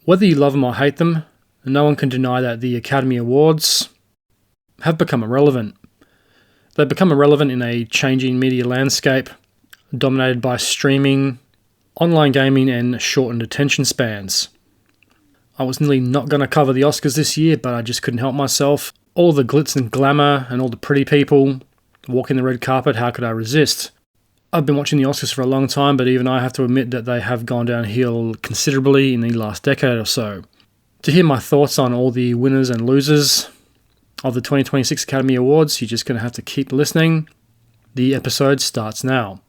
Whether you love them or hate them, no one can deny that the Academy Awards have become irrelevant. They've become irrelevant in a changing media landscape dominated by streaming, online gaming, and shortened attention spans. I was nearly not going to cover the Oscars this year, but I just couldn't help myself. All the glitz and glamour and all the pretty people walking the red carpet, how could I resist? I've been watching the Oscars for a long time, but even I have to admit that they have gone downhill considerably in the last decade or so. To hear my thoughts on all the winners and losers of the 2026 Academy Awards, you're just going to have to keep listening. The episode starts now.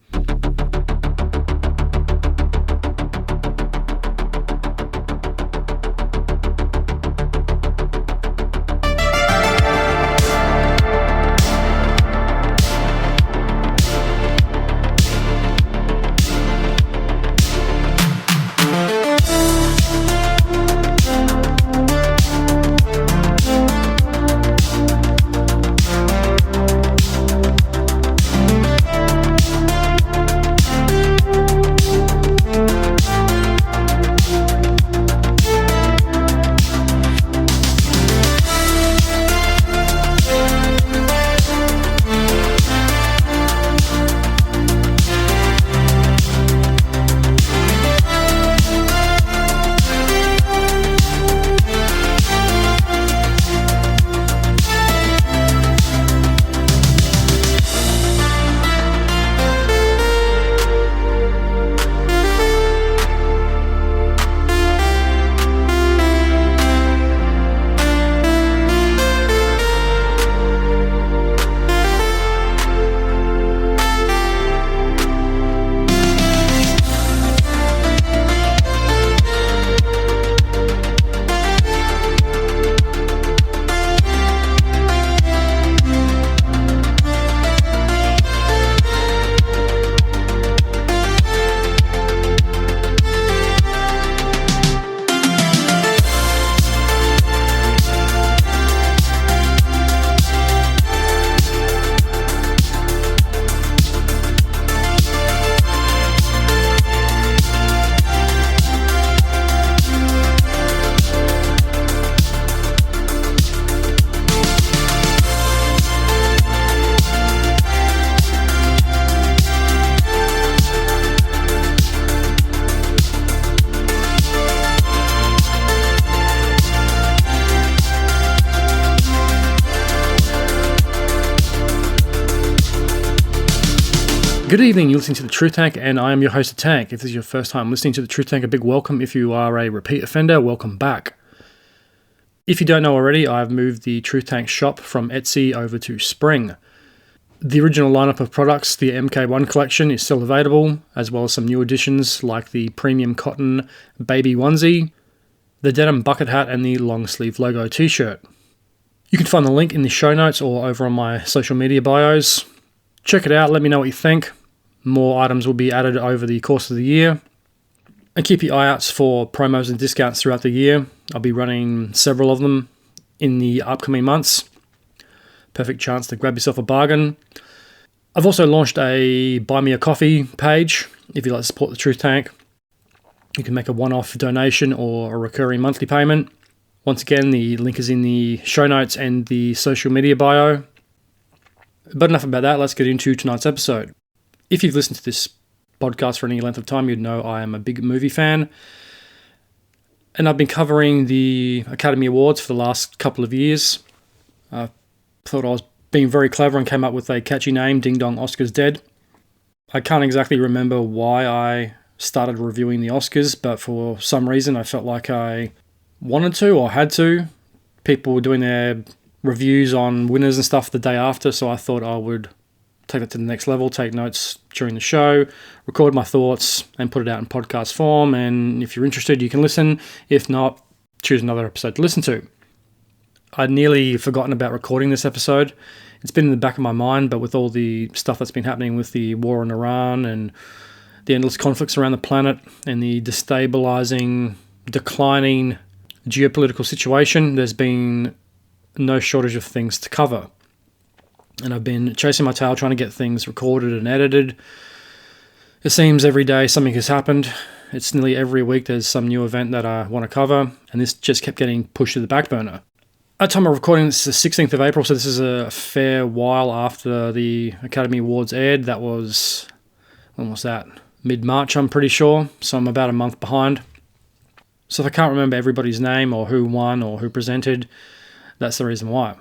Good evening, you're listening to The Truth Tank, and I am your host, The Tank. If this is your first time listening to The Truth Tank, a big welcome. If you are a repeat offender, welcome back. If you don't know already, I've moved the Truth Tank shop from Etsy over to Spring. The original lineup of products, the MK1 collection, is still available, as well as some new additions like the premium cotton baby onesie, the denim bucket hat, and the long sleeve logo t-shirt. You can find the link in the show notes or over on my social media bios. Check it out, let me know what you think. More items will be added over the course of the year. And keep your eye out for promos and discounts throughout the year. I'll be running several of them in the upcoming months. Perfect chance to grab yourself a bargain. I've also launched a Buy Me a Coffee page. If you'd like to support the Truth Tank, you can make a one-off donation or a recurring monthly payment. Once again, the link is in the show notes and the social media bio. But enough about that, let's get into tonight's episode. If you've listened to this podcast for any length of time, you'd know I am a big movie fan. And I've been covering the Academy Awards for the last couple of years. I thought I was being very clever and came up with a catchy name, Ding Dong Oscars Dead. I can't exactly remember why I started reviewing the Oscars, but for some reason I felt like I wanted to or had to. People were doing their reviews on winners and stuff the day after, so I thought I would take that to the next level, take notes during the show, record my thoughts, and put it out in podcast form. And if you're interested, you can listen. If not, choose another episode to listen to. I'd nearly forgotten about recording this episode. It's been in the back of my mind, but with all the stuff that's been happening with the war in Iran and the endless conflicts around the planet and the destabilizing, declining geopolitical situation, there's been no shortage of things to cover. And I've been chasing my tail trying to get things recorded and edited. It seems every day something has happened It's nearly every week there's some new event that I want to cover, and this just kept getting pushed to the back burner. At time of recording, this is the 16th of April, so this is a fair while after the Academy Awards aired. That was, when was that? Mid-March, I'm pretty sure, so I'm about a month behind. So if I can't remember everybody's name or who won or who presented, that's the reason why.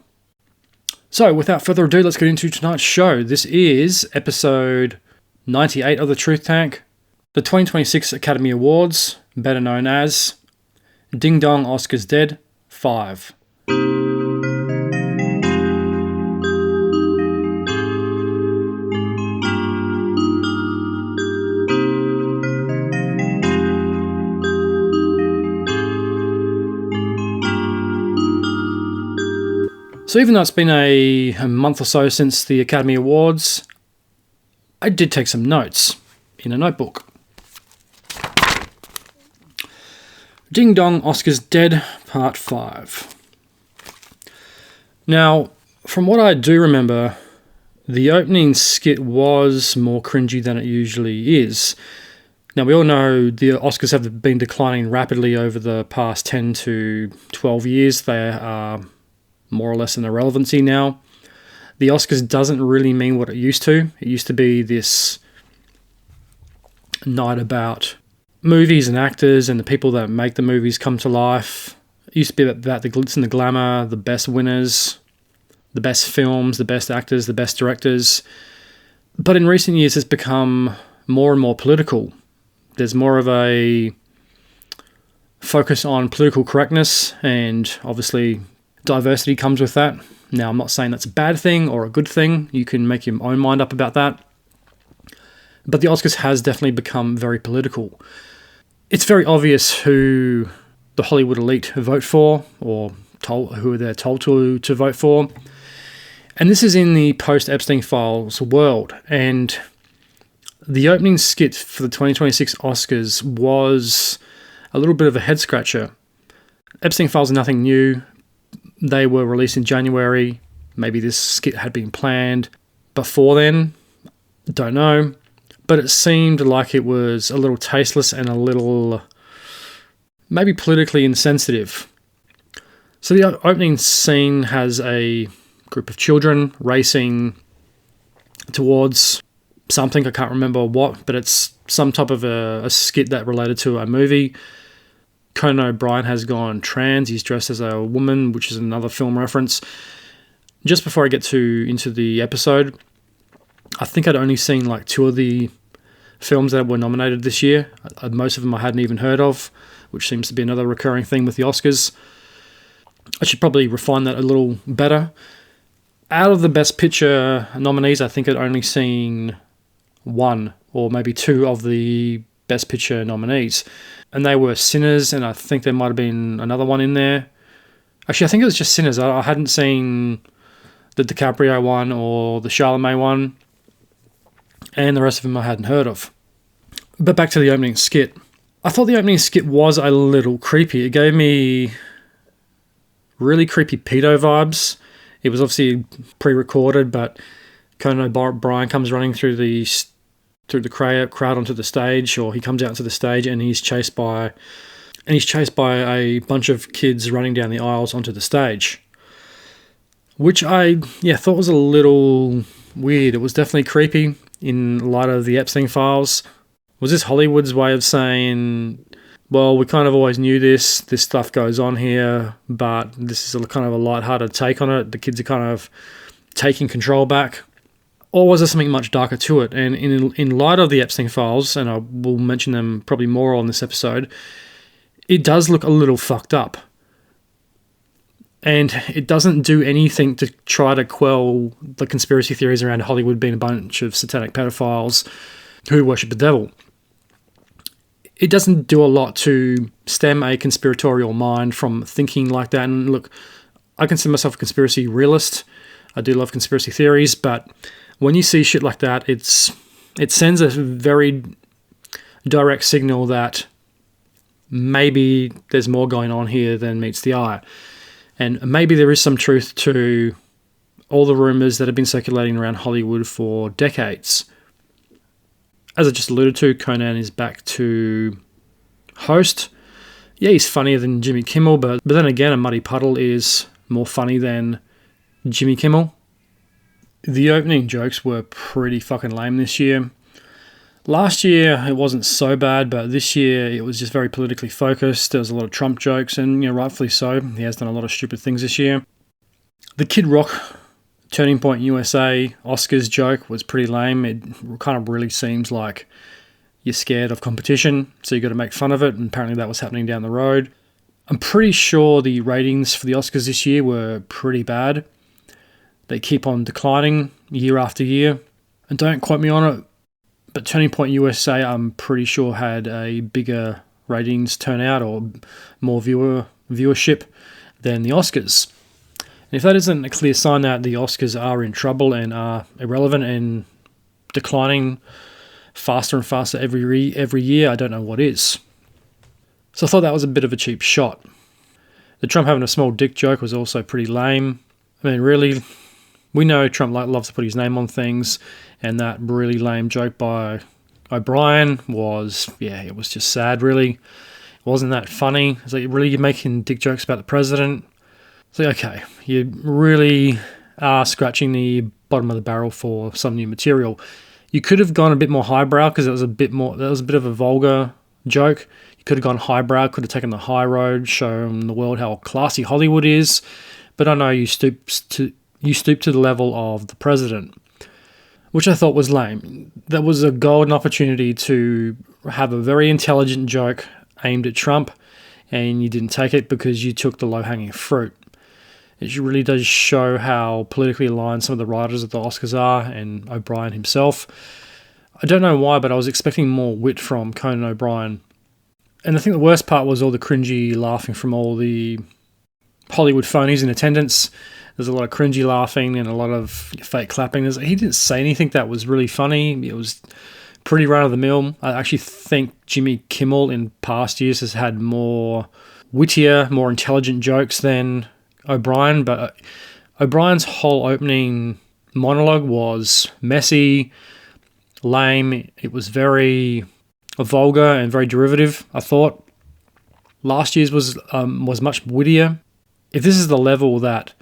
So without further ado, let's get into tonight's show. This is episode 98 of the Truth Tank, the 2026 Academy Awards, better known as Ding Dong Oscars Dead 5. So even though it's been a month or so since the Academy Awards, I did take some notes in a notebook. Ding Dong Oscars Dead Part 5. Now, from what I do remember, the opening skit was more cringy than it usually is. Now, we all know the Oscars have been declining rapidly over the past 10 to 12 years. They are more or less an irrelevancy now. The Oscars doesn't really mean what it used to. It used to be this night about movies and actors and the people that make the movies come to life. It used to be about the glitz and the glamour, the best winners, the best films, the best actors, the best directors. But in recent years, it's become more and more political. There's more of a focus on political correctness, and obviously diversity comes with that. Now, I'm not saying that's a bad thing or a good thing. You can make your own mind up about that. But the Oscars has definitely become very political. It's very obvious who the Hollywood elite vote for, or who they're told to vote for. And this is in the post-Epstein Files world. And the opening skit for the 2026 Oscars was a little bit of a head-scratcher. Epstein Files are nothing new. They were released in January. Maybe this skit had been planned before then. Don't know. But it seemed like it was a little tasteless and a little maybe politically insensitive. So the opening scene has a group of children racing towards something. I can't remember what, but it's some type of a skit that related to a movie. Conan O'Brien has gone trans. He's dressed as a woman, which is another film reference. Just before I get into the episode, I think I'd only seen like 2 of the films that were nominated this year. Most of them I hadn't even heard of, which seems to be another recurring theme with the Oscars. I should probably refine that a little better. Out of the Best Picture nominees, I think I'd only seen 1 or maybe 2 of the Best Picture nominees. And they were Sinners, and I think there might have been another one in there. Actually, I think it was just Sinners. I hadn't seen the DiCaprio one or the Chalamet one, and the rest of them I hadn't heard of. But back to the opening skit. I thought the opening skit was a little creepy. It gave me really creepy pedo vibes. It was obviously pre-recorded, but Conan O'Brien comes running through the crowd onto the stage, or he comes out to the stage and he's chased by a bunch of kids running down the aisles onto the stage, which I thought was a little weird. It was definitely creepy in light of the Epstein Files. Was this Hollywood's way of saying, well, we kind of always knew this stuff goes on here, but this is a kind of a lighthearted take on it. The kids are kind of taking control back. Or was there something much darker to it? And in light of the Epstein Files, and I will mention them probably more on this episode, it does look a little fucked up. And it doesn't do anything to try to quell the conspiracy theories around Hollywood being a bunch of satanic pedophiles who worship the devil. It doesn't do a lot to stem a conspiratorial mind from thinking like that. And look, I consider myself a conspiracy realist. I do love conspiracy theories, but when you see shit like that, it sends a very direct signal that maybe there's more going on here than meets the eye. And maybe there is some truth to all the rumours that have been circulating around Hollywood for decades. As I just alluded to, Conan is back to host. Yeah, he's funnier than Jimmy Kimmel, but then again, a muddy puddle is more funny than Jimmy Kimmel. The opening jokes were pretty fucking lame this year. Last year, it wasn't so bad, but this year, it was just very politically focused. There was a lot of Trump jokes, and rightfully so. He has done a lot of stupid things this year. The Kid Rock Turning Point USA Oscars joke was pretty lame. It kind of really seems like you're scared of competition, so you got to make fun of it, and apparently that was happening down the road. I'm pretty sure the ratings for the Oscars this year were pretty bad. They keep on declining year after year, and don't quote me on it, but Turning Point USA, I'm pretty sure, had a bigger ratings turnout or more viewership than the Oscars. And if that isn't a clear sign that the Oscars are in trouble and are irrelevant and declining faster and faster every year, I don't know what is. So I thought that was a bit of a cheap shot. The Trump having a small dick joke was also pretty lame. I mean, really, we know Trump loves to put his name on things, and that really lame joke by O'Brien was, it was just sad, really. It wasn't that funny. It's like, really, you're making dick jokes about the president? It's like, okay, you really are scratching the bottom of the barrel for some new material. You could have gone a bit more highbrow because that was a bit of a vulgar joke. You could have gone highbrow, could have taken the high road, shown the world how classy Hollywood is. But I know you stooped to the level of the president, which I thought was lame. That was a golden opportunity to have a very intelligent joke aimed at Trump, and you didn't take it because you took the low-hanging fruit. It really does show how politically aligned some of the writers of the Oscars are, and O'Brien himself. I don't know why, but I was expecting more wit from Conan O'Brien. And I think the worst part was all the cringy laughing from all the Hollywood phonies in attendance. There's a lot of cringy laughing and a lot of fake clapping. He didn't say anything that was really funny. It was pretty run-of-the-mill. I actually think Jimmy Kimmel in past years has had more wittier, more intelligent jokes than O'Brien, but O'Brien's whole opening monologue was messy, lame. It was very vulgar and very derivative, I thought. Last year's was much wittier. If this is the level that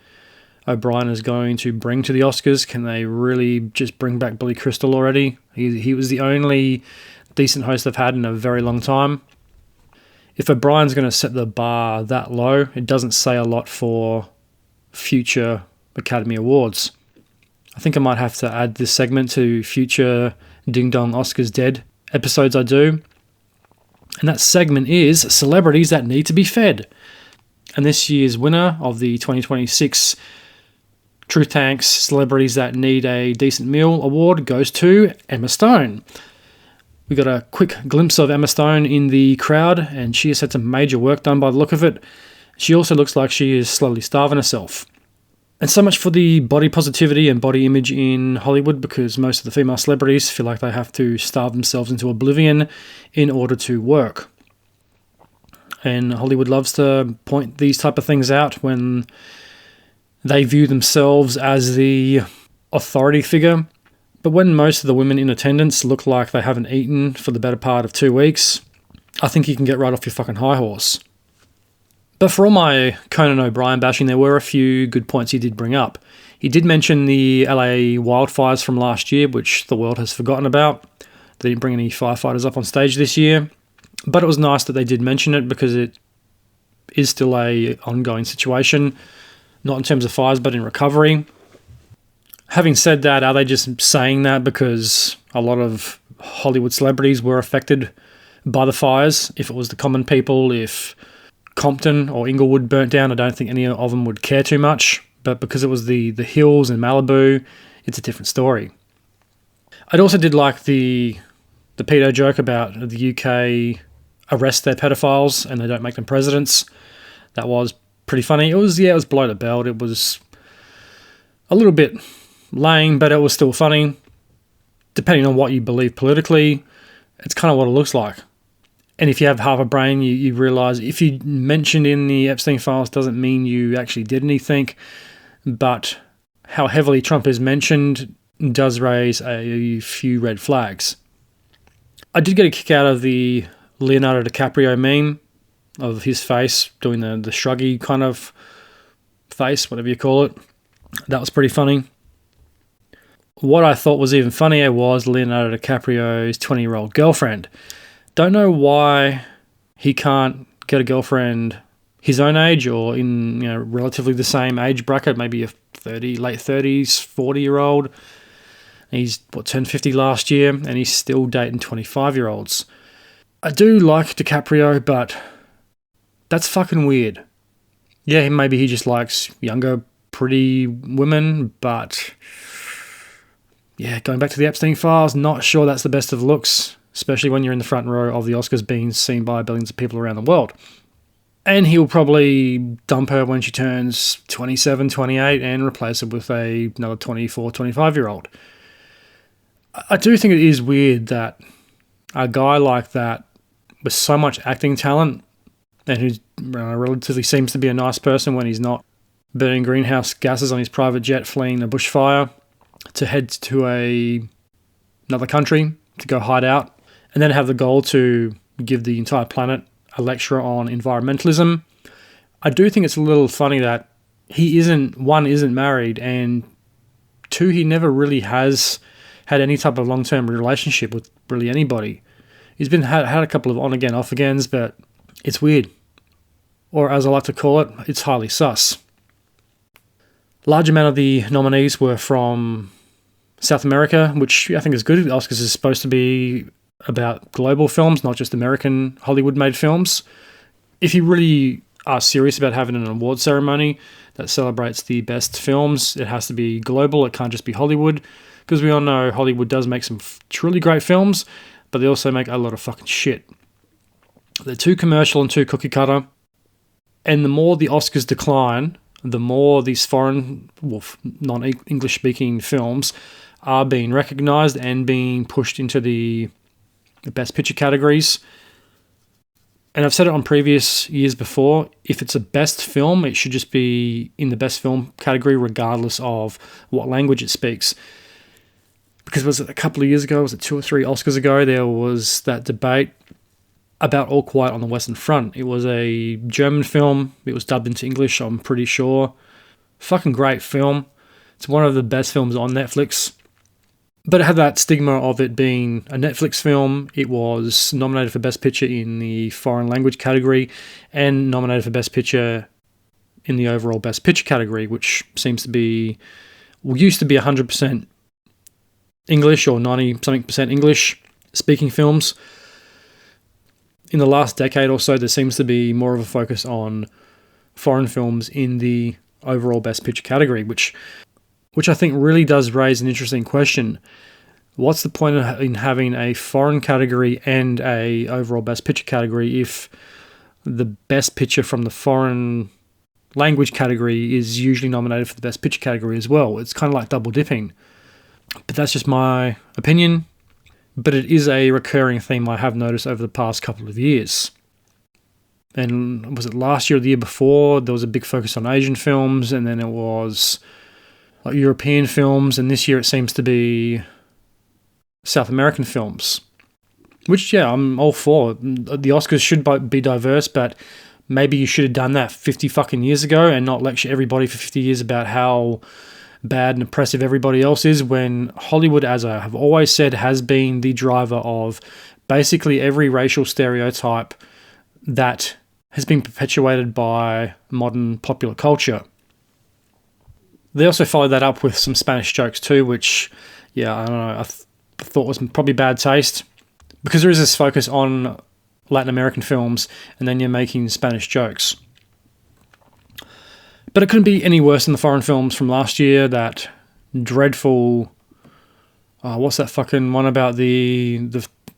O'Brien is going to bring to the Oscars, can they really just bring back Billy Crystal already? He was the only decent host they've had in a very long time. If O'Brien's going to set the bar that low, it doesn't say a lot for future Academy Awards. I think I might have to add this segment to future Ding Dong Oscars Dead episodes I do. And that segment is Celebrities That Need to Be Fed. And this year's winner of the 2026 Truth Tank's Celebrities That Need a Decent Meal award goes to Emma Stone. We got a quick glimpse of Emma Stone in the crowd, and she has had some major work done by the look of it. She also looks like she is slowly starving herself. And so much for the body positivity and body image in Hollywood, because most of the female celebrities feel like they have to starve themselves into oblivion in order to work. And Hollywood loves to point these type of things out when they view themselves as the authority figure. But when most of the women in attendance look like they haven't eaten for the better part of 2 weeks, I think you can get right off your fucking high horse. But for all my Conan O'Brien bashing, there were a few good points he did bring up. He did mention the LA wildfires from last year, which the world has forgotten about. They didn't bring any firefighters up on stage this year. But it was nice that they did mention it because it is still an ongoing situation, not in terms of fires, but in recovery. Having said that, are they just saying that because a lot of Hollywood celebrities were affected by the fires? If it was the common people, if Compton or Inglewood burnt down, I don't think any of them would care too much. But because it was the hills in Malibu, it's a different story. I also did like the pedo joke about the UK arrest their pedophiles and they don't make them presidents. That was pretty funny. It was below the belt. It was a little bit lame, but it was still funny. Depending on what you believe politically, it's kind of what it looks like. And if you have half a brain, you realise if you mentioned in the Epstein files doesn't mean you actually did anything, but how heavily Trump is mentioned does raise a few red flags. I did get a kick out of the Leonardo DiCaprio meme of his face doing the shruggy kind of face, whatever you call it. That was pretty funny. What I thought was even funnier was Leonardo DiCaprio's 20-year-old girlfriend. Don't know why he can't get a girlfriend his own age or in relatively the same age bracket, maybe a late 30s, 40-year-old. He's turned 50 last year, and he's still dating 25-year-olds. I do like DiCaprio, but that's fucking weird. Yeah, maybe he just likes younger, pretty women, but yeah, going back to the Epstein files, not sure that's the best of looks, especially when you're in the front row of the Oscars being seen by billions of people around the world. And he'll probably dump her when she turns 27, 28 and replace her with another 24, 25-year-old. I do think it is weird that a guy like that with so much acting talent and who relatively seems to be a nice person when he's not burning greenhouse gases on his private jet fleeing a bushfire to head to another country to go hide out and then have the goal to give the entire planet a lecture on environmentalism. I do think it's a little funny that he isn't married, and two, he never really has had any type of long-term relationship with really anybody. He's had a couple of on-again, off-agains, but it's weird. Or as I like to call it, it's highly sus. Large amount of the nominees were from South America, which I think is good. The Oscars is supposed to be about global films, not just American Hollywood-made films. If you really are serious about having an award ceremony that celebrates the best films, it has to be global. It can't just be Hollywood, because we all know Hollywood does make some truly great films, but they also make a lot of fucking shit. They're too commercial and too cookie-cutter, and the more the Oscars decline, the more these foreign, non-English-speaking films are being recognised and being pushed into the Best Picture categories. And I've said it on previous years before, if it's a best film, it should just be in the best film category regardless of what language it speaks. Because was it a couple of years ago, was it 2 or 3 Oscars ago, there was that debate about All Quiet on the Western Front. It was a German film. It was dubbed into English, I'm pretty sure. Fucking great film. It's one of the best films on Netflix. But it had that stigma of it being a Netflix film. It was nominated for Best Picture in the foreign language category and nominated for Best Picture in the overall Best Picture category, which used to be 100% English or 90-something% English speaking films. In the last decade or so, there seems to be more of a focus on foreign films in the overall Best Picture category, which I think really does raise an interesting question. What's the point in having a foreign category and a overall Best Picture category if the Best Picture from the foreign language category is usually nominated for the Best Picture category as well? It's kind of like double dipping. But that's just my opinion. But it is a recurring theme I have noticed over the past couple of years. And was it last year or the year before? There was a big focus on Asian films, and then it was like European films, and this year it seems to be South American films. Which, yeah, I'm all for. The Oscars should be diverse, but maybe you should have done that 50 fucking years ago and not lecture everybody for 50 years about how bad and oppressive everybody else is, when Hollywood, as I have always said, has been the driver of basically every racial stereotype that has been perpetuated by modern popular culture. They also followed that up with some Spanish jokes too, which, yeah, I don't know, I thought was probably bad taste, because there is this focus on Latin American films and then you're making Spanish jokes. But it couldn't be any worse than the foreign films from last year. That dreadful, what's that fucking one about the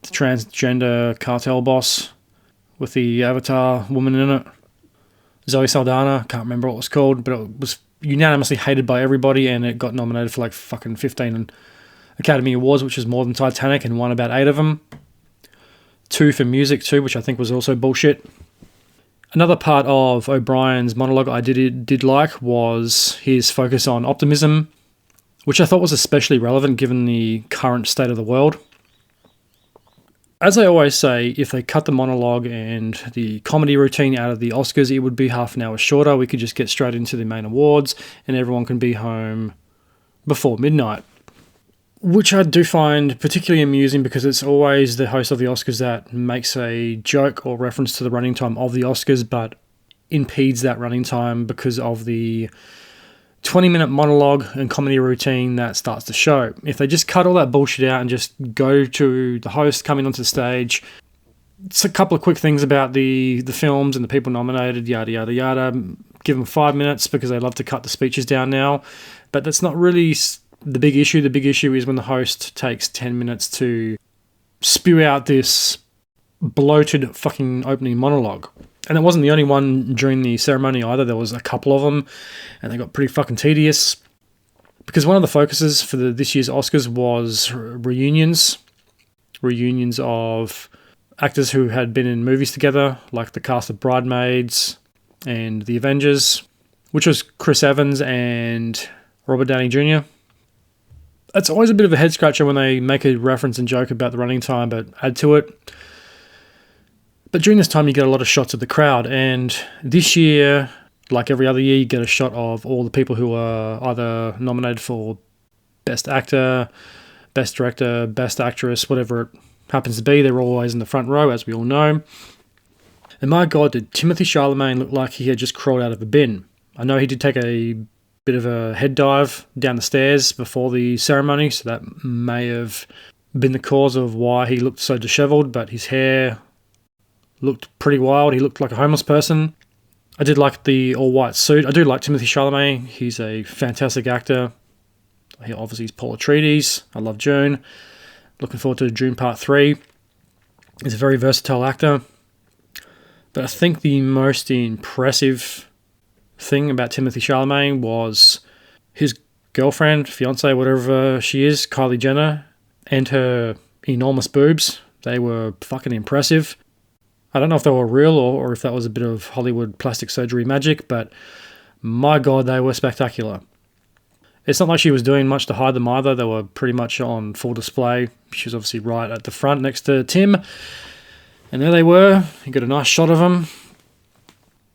transgender cartel boss with the Avatar woman in it? Zoe Saldana, can't remember what it was called, but it was unanimously hated by everybody, and it got nominated for like fucking 15 Academy Awards, which is more than Titanic, and won about 8 of them. 2 for music too, which I think was also bullshit. Another part of O'Brien's monologue I did like was his focus on optimism, which I thought was especially relevant given the current state of the world. As I always say, if they cut the monologue and the comedy routine out of the Oscars, it would be half an hour shorter. We could just get straight into the main awards and everyone can be home before midnight. Which I do find particularly amusing because it's always the host of the Oscars that makes a joke or reference to the running time of the Oscars, but impedes that running time because of the 20-minute monologue and comedy routine that starts the show. If they just cut all that bullshit out and just go to the host coming onto the stage, it's a couple of quick things about the films and the people nominated, yada, yada, yada. Give them 5 minutes because they love to cut the speeches down now. But that's not really the big issue. The big issue is when the host takes 10 minutes to spew out this bloated fucking opening monologue. And it wasn't the only one during the ceremony either. There was a couple of them, and they got pretty fucking tedious. Because one of the focuses for this year's Oscars was reunions. Reunions of actors who had been in movies together, like the cast of Bridesmaids and The Avengers, which was Chris Evans and Robert Downey Jr. It's always a bit of a head-scratcher when they make a reference and joke about the running time, but add to it. But during this time, you get a lot of shots of the crowd. And this year, like every other year, you get a shot of all the people who are either nominated for Best Actor, Best Director, Best Actress, whatever it happens to be. They're always in the front row, as we all know. And my God, did Timothée Chalamet look like he had just crawled out of a bin. I know he did take a bit of a head dive down the stairs before the ceremony, so that may have been the cause of why he looked so disheveled, but his hair looked pretty wild. He looked like a homeless person. I did like the all-white suit. I do like Timothée Chalamet. He's a fantastic actor. Obviously, he's Paul Atreides. I love Dune. Looking forward to Dune Part 3. He's a very versatile actor. But I think the most impressive thing about Timothée Chalamet was his girlfriend, fiancée, whatever she is, Kylie Jenner, and her enormous boobs. They were fucking impressive. I don't know if they were real or if that was a bit of Hollywood plastic surgery magic, but my God, they were spectacular. It's not like she was doing much to hide them either. They were pretty much on full display. She was obviously right at the front next to Tim. And there they were. You got a nice shot of them.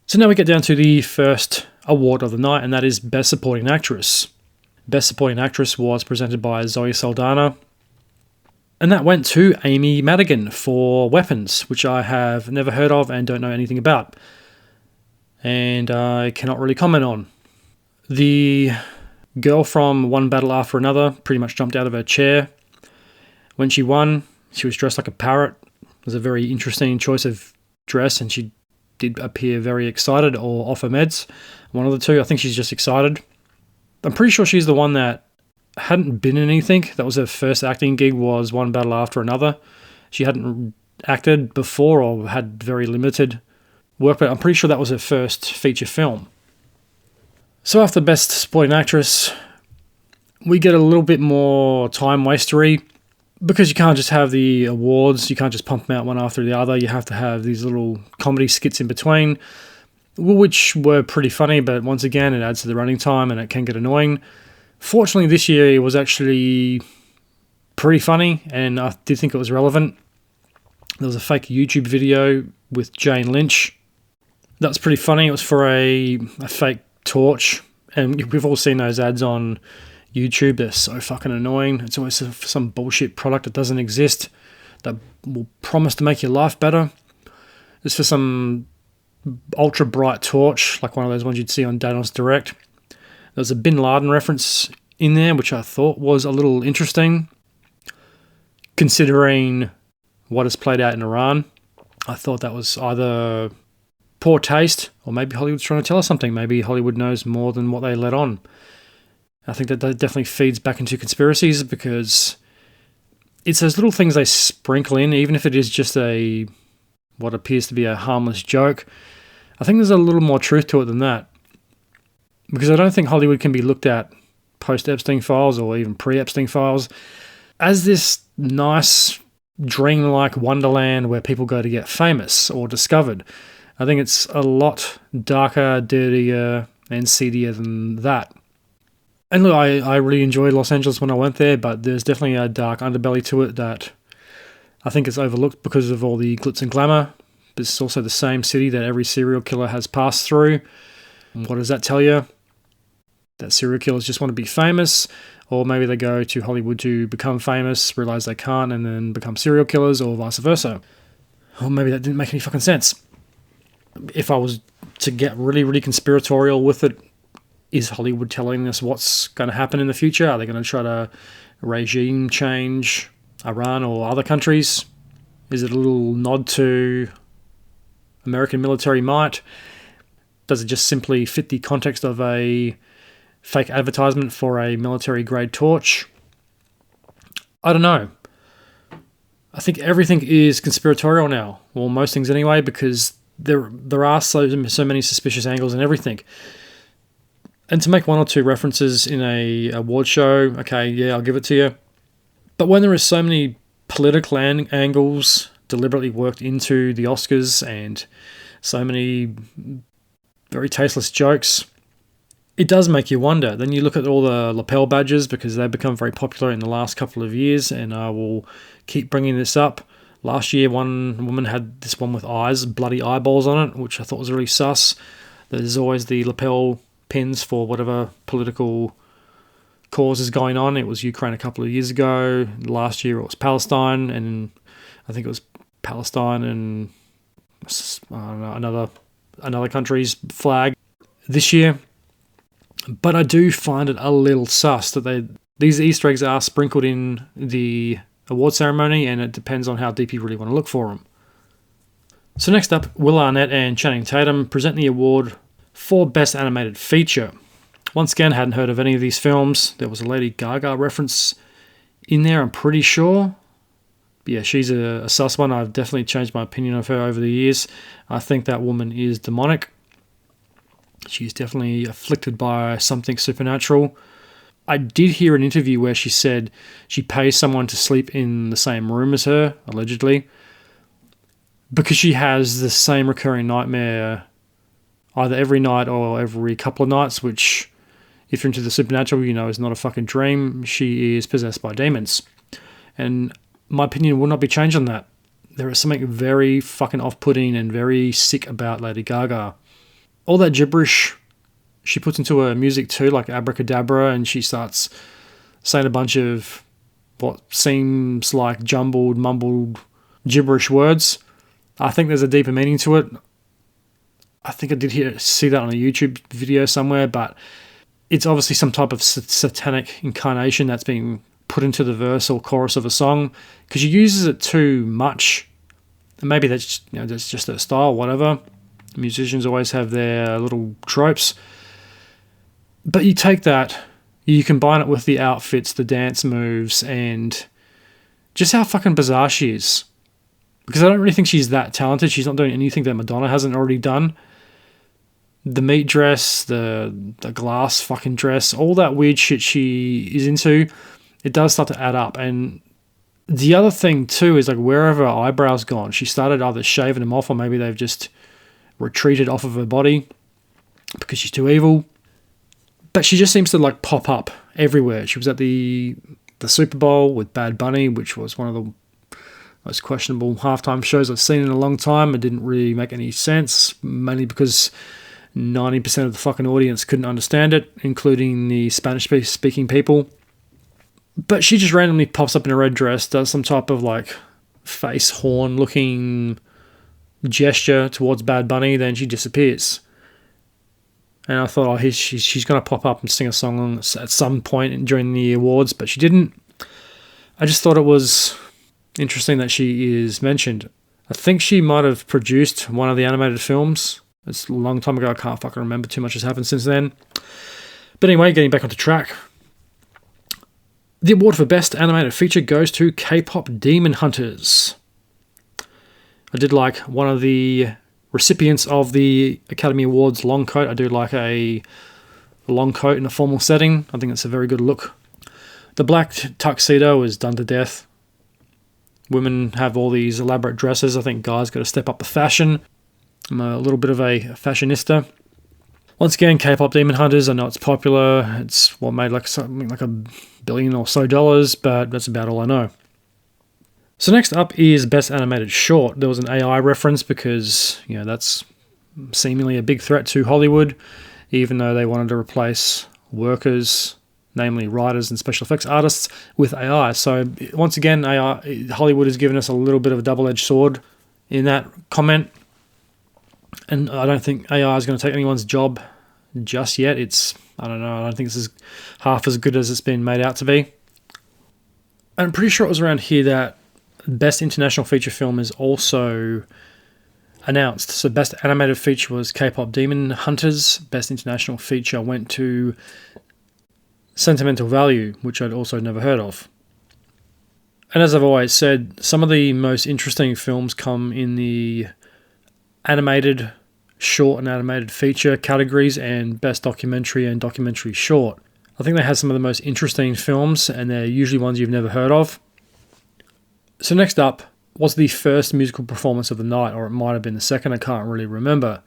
So now we get down to the first award of the night, and that is Best Supporting Actress. Best Supporting Actress was presented by Zoe Saldana. And that went to Amy Madigan for Weapons, which I have never heard of and don't know anything about. And I cannot really comment on. The girl from One Battle After Another pretty much jumped out of her chair. When she won, she was dressed like a parrot. It was a very interesting choice of dress, and she did appear very excited or off her meds. One of the two. I think she's just excited. I'm pretty sure she's the one that hadn't been in anything. That was her first acting gig, was One Battle After Another. She hadn't acted before or had very limited work, but I'm pretty sure that was her first feature film. So after Best Supporting Actress, we get a little bit more time wastery because you can't just have the awards, you can't just pump them out one after the other. You have to have these little comedy skits in between, which were pretty funny, but once again, it adds to the running time and it can get annoying. Fortunately, this year it was actually pretty funny, and I did think it was relevant. There was a fake YouTube video with Jane Lynch. That was pretty funny. It was for a fake torch, and we've all seen those ads on YouTube. They're so fucking annoying. It's always for some bullshit product that doesn't exist that will promise to make your life better. It's for some ultra bright torch, like one of those ones you'd see on Danos Direct. There's a Bin Laden reference in there, which I thought was a little interesting, considering what has played out in Iran. I thought that was either poor taste, or maybe Hollywood's trying to tell us something. Maybe Hollywood knows more than what they let on. I think that definitely feeds back into conspiracies, because it's those little things they sprinkle in, even if it is just what appears to be a harmless joke. I think there's a little more truth to it than that. Because I don't think Hollywood can be looked at post-Epstein files or even pre-Epstein files as this nice, dreamlike wonderland where people go to get famous or discovered. I think it's a lot darker, dirtier, and seedier than that. And look, I really enjoyed Los Angeles when I went there, but there's definitely a dark underbelly to it that I think it's overlooked because of all the glitz and glamour. But it's also the same city that every serial killer has passed through. What does that tell you? That serial killers just want to be famous, or maybe they go to Hollywood to become famous, realize they can't, and then become serial killers, or vice versa. Or maybe that didn't make any fucking sense. If I was to get really, really conspiratorial with it, is Hollywood telling us what's going to happen in the future? Are they going to try to regime change Iran or other countries? Is it a little nod to American military might? Does it just simply fit the context of a fake advertisement for a military-grade torch? I don't know. I think everything is conspiratorial now. Well, most things anyway, because there are so many suspicious angles and everything. And to make one or two references in a award show, okay, yeah, I'll give it to you. But when there is so many political angles deliberately worked into the Oscars and so many very tasteless jokes, it does make you wonder. Then you look at all the lapel badges, because they've become very popular in the last couple of years, and I will keep bringing this up. Last year, one woman had this one with eyes, bloody eyeballs on it, which I thought was really sus. There's always the lapel pins for whatever political cause is going on. It was Ukraine a couple of years ago. Last year it was Palestine, and I think it was Palestine and I don't know, another country's flag this year. But I do find it a little sus that these Easter eggs are sprinkled in the award ceremony, and it depends on how deep you really want to look for them. So next up, Will Arnett and Channing Tatum present the award for Best Animated Feature. Once again, hadn't heard of any of these films. There was a Lady Gaga reference in there, I'm pretty sure. But yeah, she's a sus one. I've definitely changed my opinion of her over the years. I think that woman is demonic. She's definitely afflicted by something supernatural. I did hear an interview where she said she pays someone to sleep in the same room as her, allegedly, because she has the same recurring nightmare either every night or every couple of nights, which, if you're into the supernatural, you know is not a fucking dream. She is possessed by demons. And my opinion will not be changed on that. There is something very fucking off-putting and very sick about Lady Gaga. All that gibberish she puts into her music too, like abracadabra, and she starts saying a bunch of what seems like jumbled, mumbled, gibberish words. I think there's a deeper meaning to it. I think I did see that on a YouTube video somewhere, but it's obviously some type of satanic incarnation that's being put into the verse or chorus of a song, because she uses it too much. And maybe that's just her style, whatever. Musicians always have their little tropes. But you take that, you combine it with the outfits, the dance moves, and just how fucking bizarre she is. Because I don't really think she's that talented. She's not doing anything that Madonna hasn't already done. The meat dress, the glass fucking dress, all that weird shit she is into, it does start to add up. And the other thing too is, like, where have her eyebrows gone? She started either shaving them off, or maybe they've just retreated off of her body because she's too evil. But she just seems to like pop up everywhere. She was at the Super Bowl with Bad Bunny, which was one of the most questionable halftime shows I've seen in a long time. It didn't really make any sense, mainly because 90% of the fucking audience couldn't understand it, including the Spanish-speaking people. But she just randomly pops up in a red dress, does some type of like face horn-looking gesture towards Bad Bunny, then she disappears. And I thought, she's going to pop up and sing a song at some point during the awards, but she didn't. I just thought it was interesting that she is mentioned. I think she might have produced one of the animated films. It's a long time ago. I can't fucking remember. Too much has happened since then. But anyway, getting back onto track. The award for Best Animated Feature goes to K-pop Demon Hunters. I did like one of the recipients of the Academy Awards long coat. I do like a long coat in a formal setting. I think it's a very good look. The black tuxedo is done to death. Women have all these elaborate dresses. I think guys got to step up the fashion. I'm a little bit of a fashionista. Once again, K-pop Demon Hunters, I know it's popular. It's made like something like $1 billion or so, but that's about all I know. So next up is Best Animated Short. There was an AI reference because, that's seemingly a big threat to Hollywood, even though they wanted to replace workers, namely writers and special effects artists, with AI. So once again, Hollywood has given us a little bit of a double-edged sword in that comment. And I don't think AI is going to take anyone's job just yet. I don't think this is half as good as it's been made out to be. I'm pretty sure it was around here that Best International Feature Film is also announced. So Best Animated Feature was K-Pop Demon Hunters. Best International Feature went to Sentimental Value, which I'd also never heard of. And as I've always said, some of the most interesting films come in the animated short and animated feature categories and best documentary and documentary short. I think they had some of the most interesting films, and they're usually ones you've never heard of. So next up was the first musical performance of the night, or it might have been the second, I can't really remember.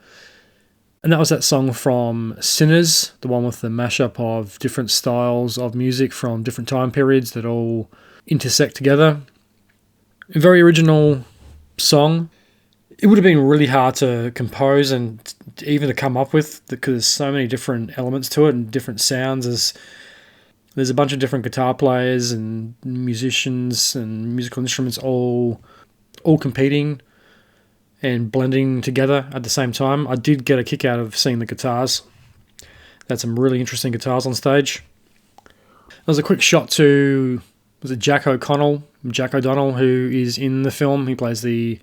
And that was that song from Sinners, the one with the mashup of different styles of music from different time periods that all intersect together. A very original song. It would have been really hard to compose and even to come up with because there's so many different elements to it and different sounds. There's a bunch of different guitar players and musicians and musical instruments all competing and blending together at the same time. I did get a kick out of seeing the guitars. They had some really interesting guitars on stage. There was a quick shot to, was it Jack O'Donnell, who is in the film. He plays the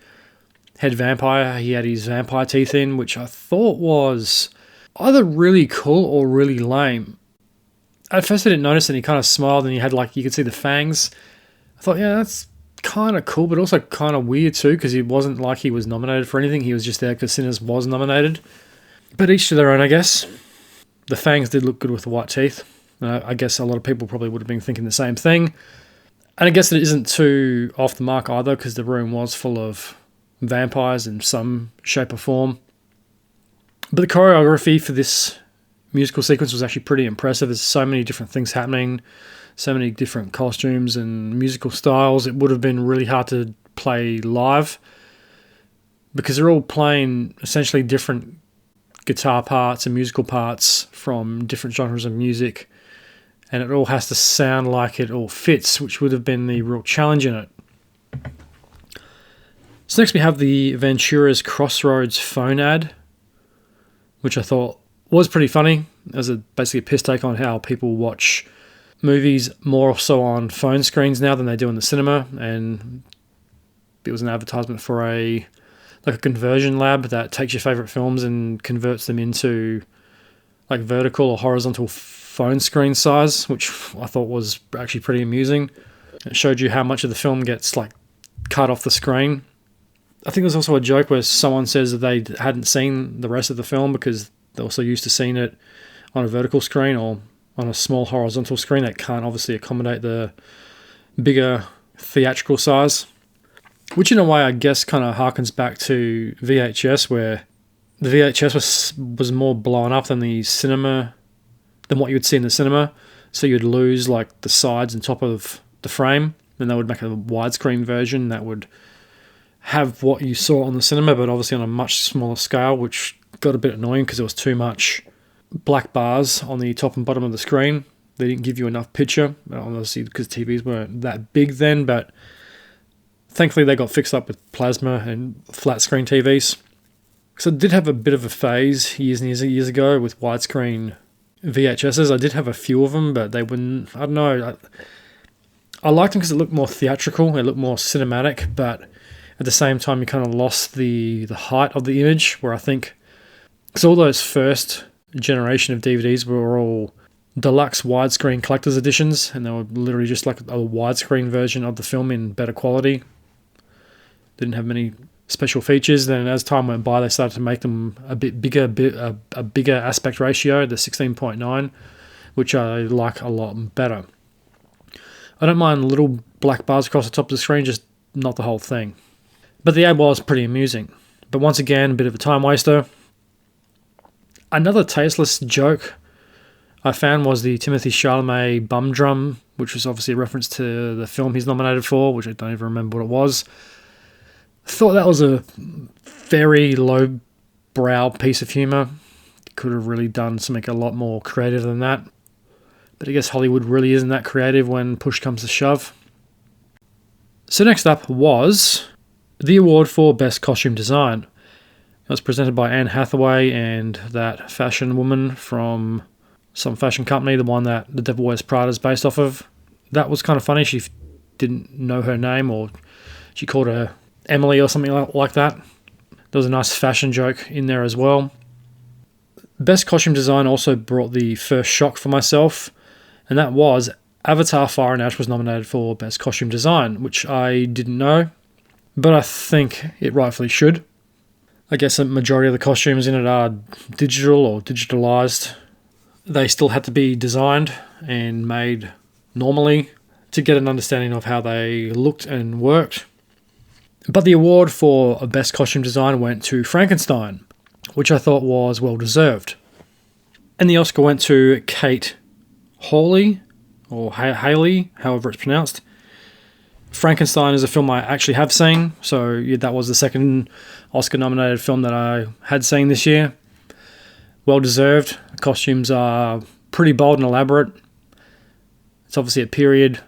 head vampire. He had his vampire teeth in, which I thought was either really cool or really lame. At first I didn't notice, and he kind of smiled, and he had you could see the fangs. I thought, yeah, that's kind of cool, but also kind of weird too, because it wasn't like he was nominated for anything. He was just there because Sinners was nominated. But each to their own, I guess. The fangs did look good with the white teeth. I guess a lot of people probably would have been thinking the same thing. And I guess it isn't too off the mark either, because the room was full of vampires in some shape or form. But the choreography for this musical sequence was actually pretty impressive. There's so many different things happening, so many different costumes and musical styles. It would have been really hard to play live because they're all playing essentially different guitar parts and musical parts from different genres of music, and it all has to sound like it all fits, which would have been the real challenge in it. So next we have the Ventura's Crossroads phone ad, which I thought was pretty funny as basically a piss take on how people watch movies more so on phone screens now than they do in the cinema. And it was an advertisement for a conversion lab that takes your favorite films and converts them into vertical or horizontal phone screen size, which I thought was actually pretty amusing. It showed you how much of the film gets cut off the screen. I think there's also a joke where someone says that they hadn't seen the rest of the film because they're also used to seeing it on a vertical screen or on a small horizontal screen that can't obviously accommodate the bigger theatrical size. Which in a way I guess kind of harkens back to VHS, where the VHS was more blown up than the cinema, than what you would see in the cinema. So you'd lose the sides and top of the frame. Then they would make a widescreen version that would have what you saw on the cinema, but obviously on a much smaller scale, which got a bit annoying because there was too much black bars on the top and bottom of the screen. They didn't give you enough picture, obviously because TVs weren't that big then, but thankfully they got fixed up with plasma and flat screen TVs. So I did have a bit of a phase years and years ago with widescreen VHSs. I did have a few of them, but they wouldn't, I don't know. I liked them because it looked more theatrical, it looked more cinematic, but at the same time you kind of lost the height of the image, where I think, because all those first generation of DVDs were all deluxe widescreen collector's editions, and they were literally just a widescreen version of the film in better quality. Didn't have many special features. Then as time went by, they started to make them a bit bigger, a bigger aspect ratio, the 16.9, which I like a lot better. I don't mind little black bars across the top of the screen, just not the whole thing. But the ad was pretty amusing. But once again, a bit of a time waster. Another tasteless joke I found was the Timothée Chalamet bum drum, which was obviously a reference to the film he's nominated for, which I don't even remember what it was. I thought that was a very low-brow piece of humour. Could have really done something a lot more creative than that. But I guess Hollywood really isn't that creative when push comes to shove. So next up was the award for Best Costume Design. It was presented by Anne Hathaway and that fashion woman from some fashion company, the one that The Devil Wears Prada is based off of. That was kind of funny. She didn't know her name, or she called her Emily or something like that. There was a nice fashion joke in there as well. Best Costume Design also brought the first shock for myself, and that was Avatar Fire and Ash was nominated for Best Costume Design, which I didn't know, but I think it rightfully should. I guess a majority of the costumes in it are digital or digitalized. They still had to be designed and made normally to get an understanding of how they looked and worked. But the award for Best Costume Design went to Frankenstein, which I thought was well deserved. And the Oscar went to Kate Hawley, or Haley, however it's pronounced. Frankenstein is a film I actually have seen, so yeah, that was the second Oscar-nominated film that I had seen this year. Well deserved. The costumes are pretty bold and elaborate. It's obviously a period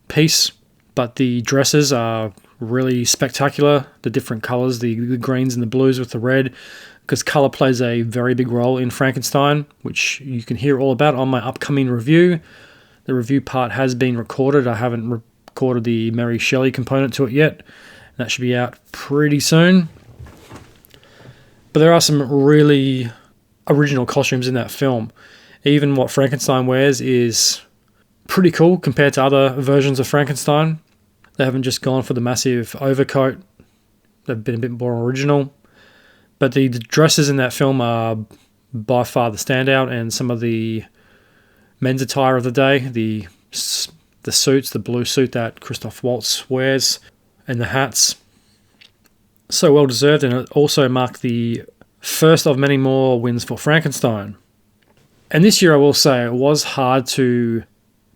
piece, but the dresses are really spectacular. The different colours, the greens and the blues with the red, because colour plays a very big role in Frankenstein, which you can hear all about on my upcoming review. The review part has been recorded. I haven't recorded the Mary Shelley component to it yet. That should be out pretty soon. But there are some really original costumes in that film. Even what Frankenstein wears is pretty cool compared to other versions of Frankenstein. They haven't just gone for the massive overcoat. They've been a bit more original. But the dresses in that film are by far the standout, and some of the men's attire of the day, the suits, the blue suit that Christoph Waltz wears, and the hats. So well deserved, and it also marked the first of many more wins for Frankenstein. And this year, I will say, it was hard to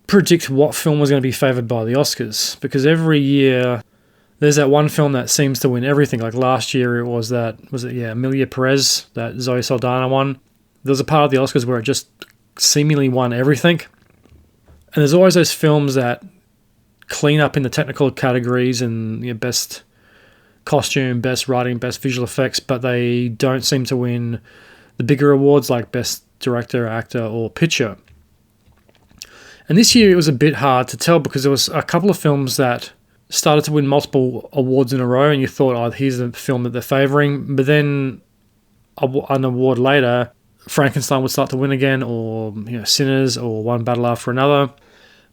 predict what film was going to be favoured by the Oscars, because every year there's that one film that seems to win everything. Like last year, it was Emilia Perez, that Zoe Saldana one. There was a part of the Oscars where it just seemingly won everything. And there's always those films that clean up in the technical categories and best costume, best writing, best visual effects, but they don't seem to win the bigger awards like best director, actor, or picture. And this year it was a bit hard to tell because there was a couple of films that started to win multiple awards in a row, and you thought, oh, here's the film that they're favouring. But then an award later, Frankenstein would start to win again, or Sinners, or One Battle After Another.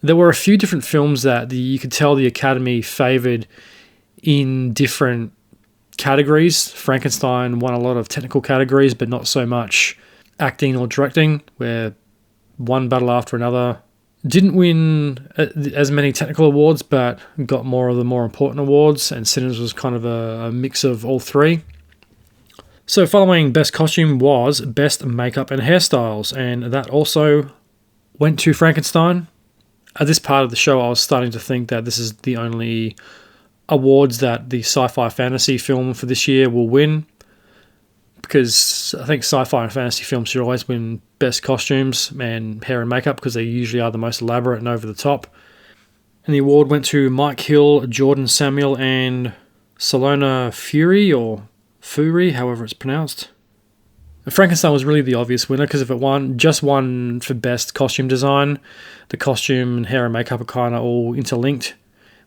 There were a few different films that you could tell the Academy favoured in different categories. Frankenstein won a lot of technical categories, but not so much acting or directing, where One Battle After Another didn't win as many technical awards, but got more of the more important awards, and Sinners was kind of a mix of all three. So following Best Costume was Best Makeup and Hairstyles, and that also went to Frankenstein. At this part of the show, I was starting to think that this is the only awards that the sci-fi fantasy film for this year will win, because I think sci-fi and fantasy films should always win best costumes and hair and makeup because they usually are the most elaborate and over the top. And the award went to Mike Hill, Jordan Samuel, and Salona Fury, or Fury, however it's pronounced. And Frankenstein was really the obvious winner because if it won for best costume design, the costume and hair and makeup are kind of all interlinked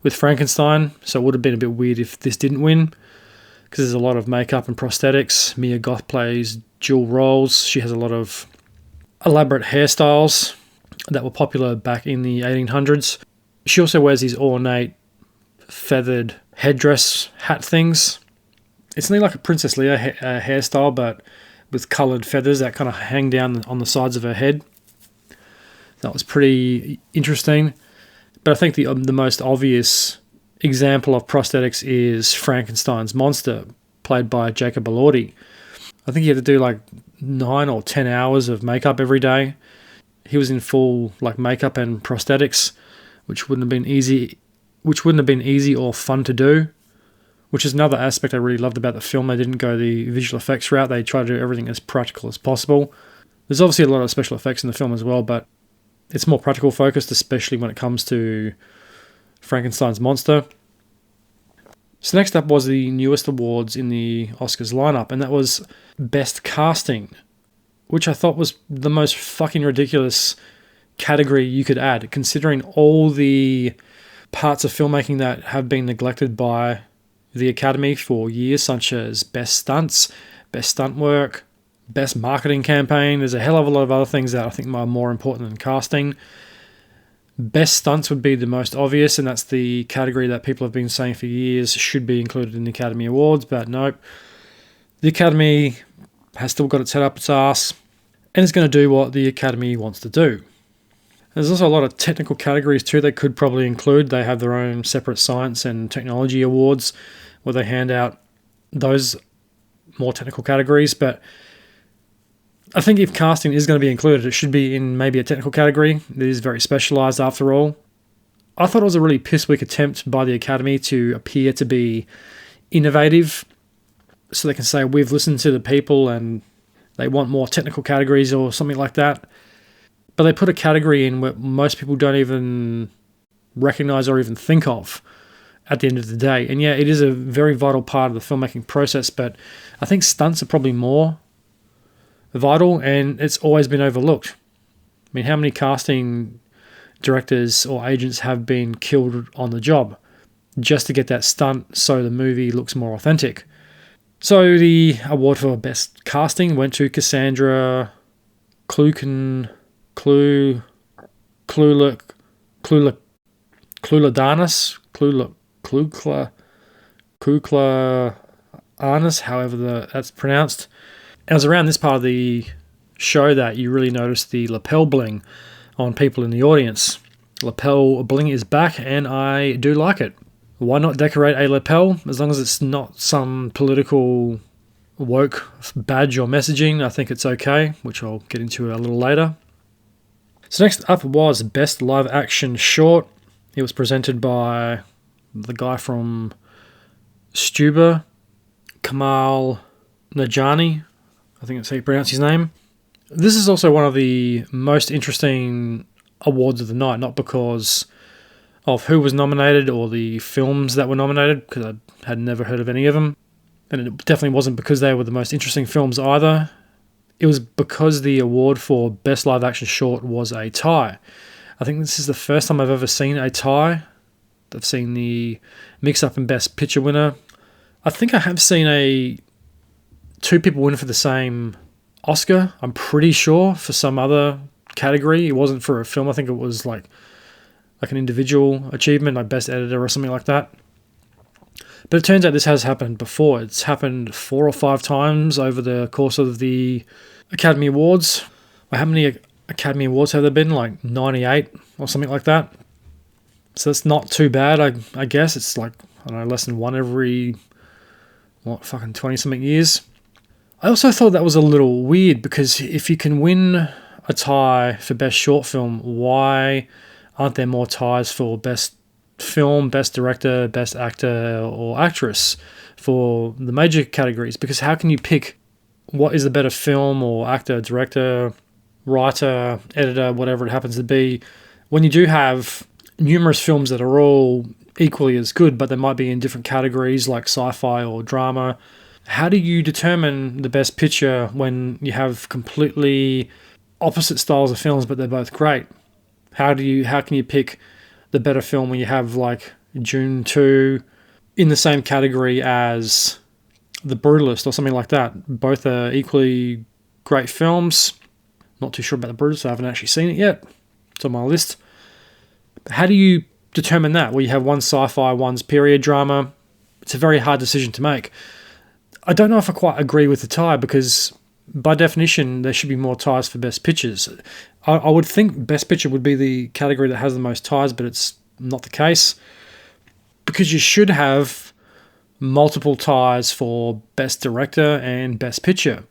with Frankenstein, so it would have been a bit weird if this didn't win, because there's a lot of makeup and prosthetics. Mia Goth plays dual roles. She has a lot of elaborate hairstyles that were popular back in the 1800s. She also wears these ornate feathered headdress hat things. It's nearly like a Princess Leia hairstyle, but with coloured feathers that kind of hang down on the sides of her head. That was pretty interesting. But I think the most obvious example of prosthetics is Frankenstein's monster, played by Jacob Elordi. I think he had to do like 9 or 10 hours of makeup every day. he was in full like makeup and prosthetics, which wouldn't have been easy or fun to do, which is another aspect I really loved about the film. They didn't go the visual effects route. They tried to do everything as practical as possible. There's obviously a lot of special effects in the film as well, but it's more practical focused, especially when it comes to Frankenstein's monster. So next up was the newest awards in the Oscars lineup, and that was Best Casting, which I thought was the most fucking ridiculous category you could add, considering all the parts of filmmaking that have been neglected by the Academy for years, such as best stunts, best stunt work, best marketing campaign. There's a hell of a lot of other things that I think are more important than casting. Best stunts would be the most obvious, and that's the category that people have been saying for years should be included in the Academy Awards, but nope. The Academy has still got its head up its ass, and is going to do what the Academy wants to do. There's also a lot of technical categories too they could probably include. They have their own separate science and technology awards where they hand out those more technical categories, but I think if casting is going to be included, it should be in maybe a technical category that is very specialised after all. I thought it was a really piss-weak attempt by the Academy to appear to be innovative, so they can say, we've listened to the people and they want more technical categories or something like that. But they put a category in where most people don't even recognise or even think of at the end of the day. And yeah, it is a very vital part of the filmmaking process, but I think stunts are probably more vital, and it's always been overlooked. I mean, how many casting directors or agents have been killed on the job just to get that stunt so the movie looks more authentic? So the award for best casting went to Cassandra Cluladanis, however that's pronounced. It was around this part of the show that you really noticed the lapel bling on people in the audience. Lapel bling is back, and I do like it. Why not decorate a lapel? As long as it's not some political woke badge or messaging, I think it's okay, which I'll get into a little later. So next up was Best Live Action Short. It was presented by the guy from Stuber, Kamal Najani. I think that's how you pronounce his name. This is also one of the most interesting awards of the night, not because of who was nominated or the films that were nominated, because I had never heard of any of them. And it definitely wasn't because they were the most interesting films either. It was because the award for Best Live Action Short was a tie. I think this is the first time I've ever seen a tie. I've seen the mix-up and Best Picture winner. I think I have seen two people win for the same Oscar, I'm pretty sure, for some other category. It wasn't for a film. I think it was like an individual achievement, like Best Editor or something like that. But it turns out this has happened before. It's happened 4 or 5 times over the course of the Academy Awards. How many Academy Awards have there been? Like 98 or something like that. So it's not too bad, I guess. It's like, I don't know, less than one every, 20-something years. I also thought that was a little weird, because if you can win a tie for Best Short Film, why aren't there more ties for Best Film, Best Director, Best Actor or Actress for the major categories? Because how can you pick what is the better film or actor, director, writer, editor, whatever it happens to be, when you do have numerous films that are all equally as good, but they might be in different categories like sci-fi or drama? How do you determine the best picture when you have completely opposite styles of films, but they're both great? How can you pick the better film when you have like Dune 2 in the same category as The Brutalist or something like that? Both are equally great films. Not too sure about The Brutalist. I haven't actually seen it yet. It's on my list. But how do you determine that? Well, you have one's sci-fi, one's period drama. It's a very hard decision to make. I don't know if I quite agree with the tie, because by definition, there should be more ties for Best Pictures. I would think Best Picture would be the category that has the most ties, but it's not the case, because you should have multiple ties for Best Director and Best Picture.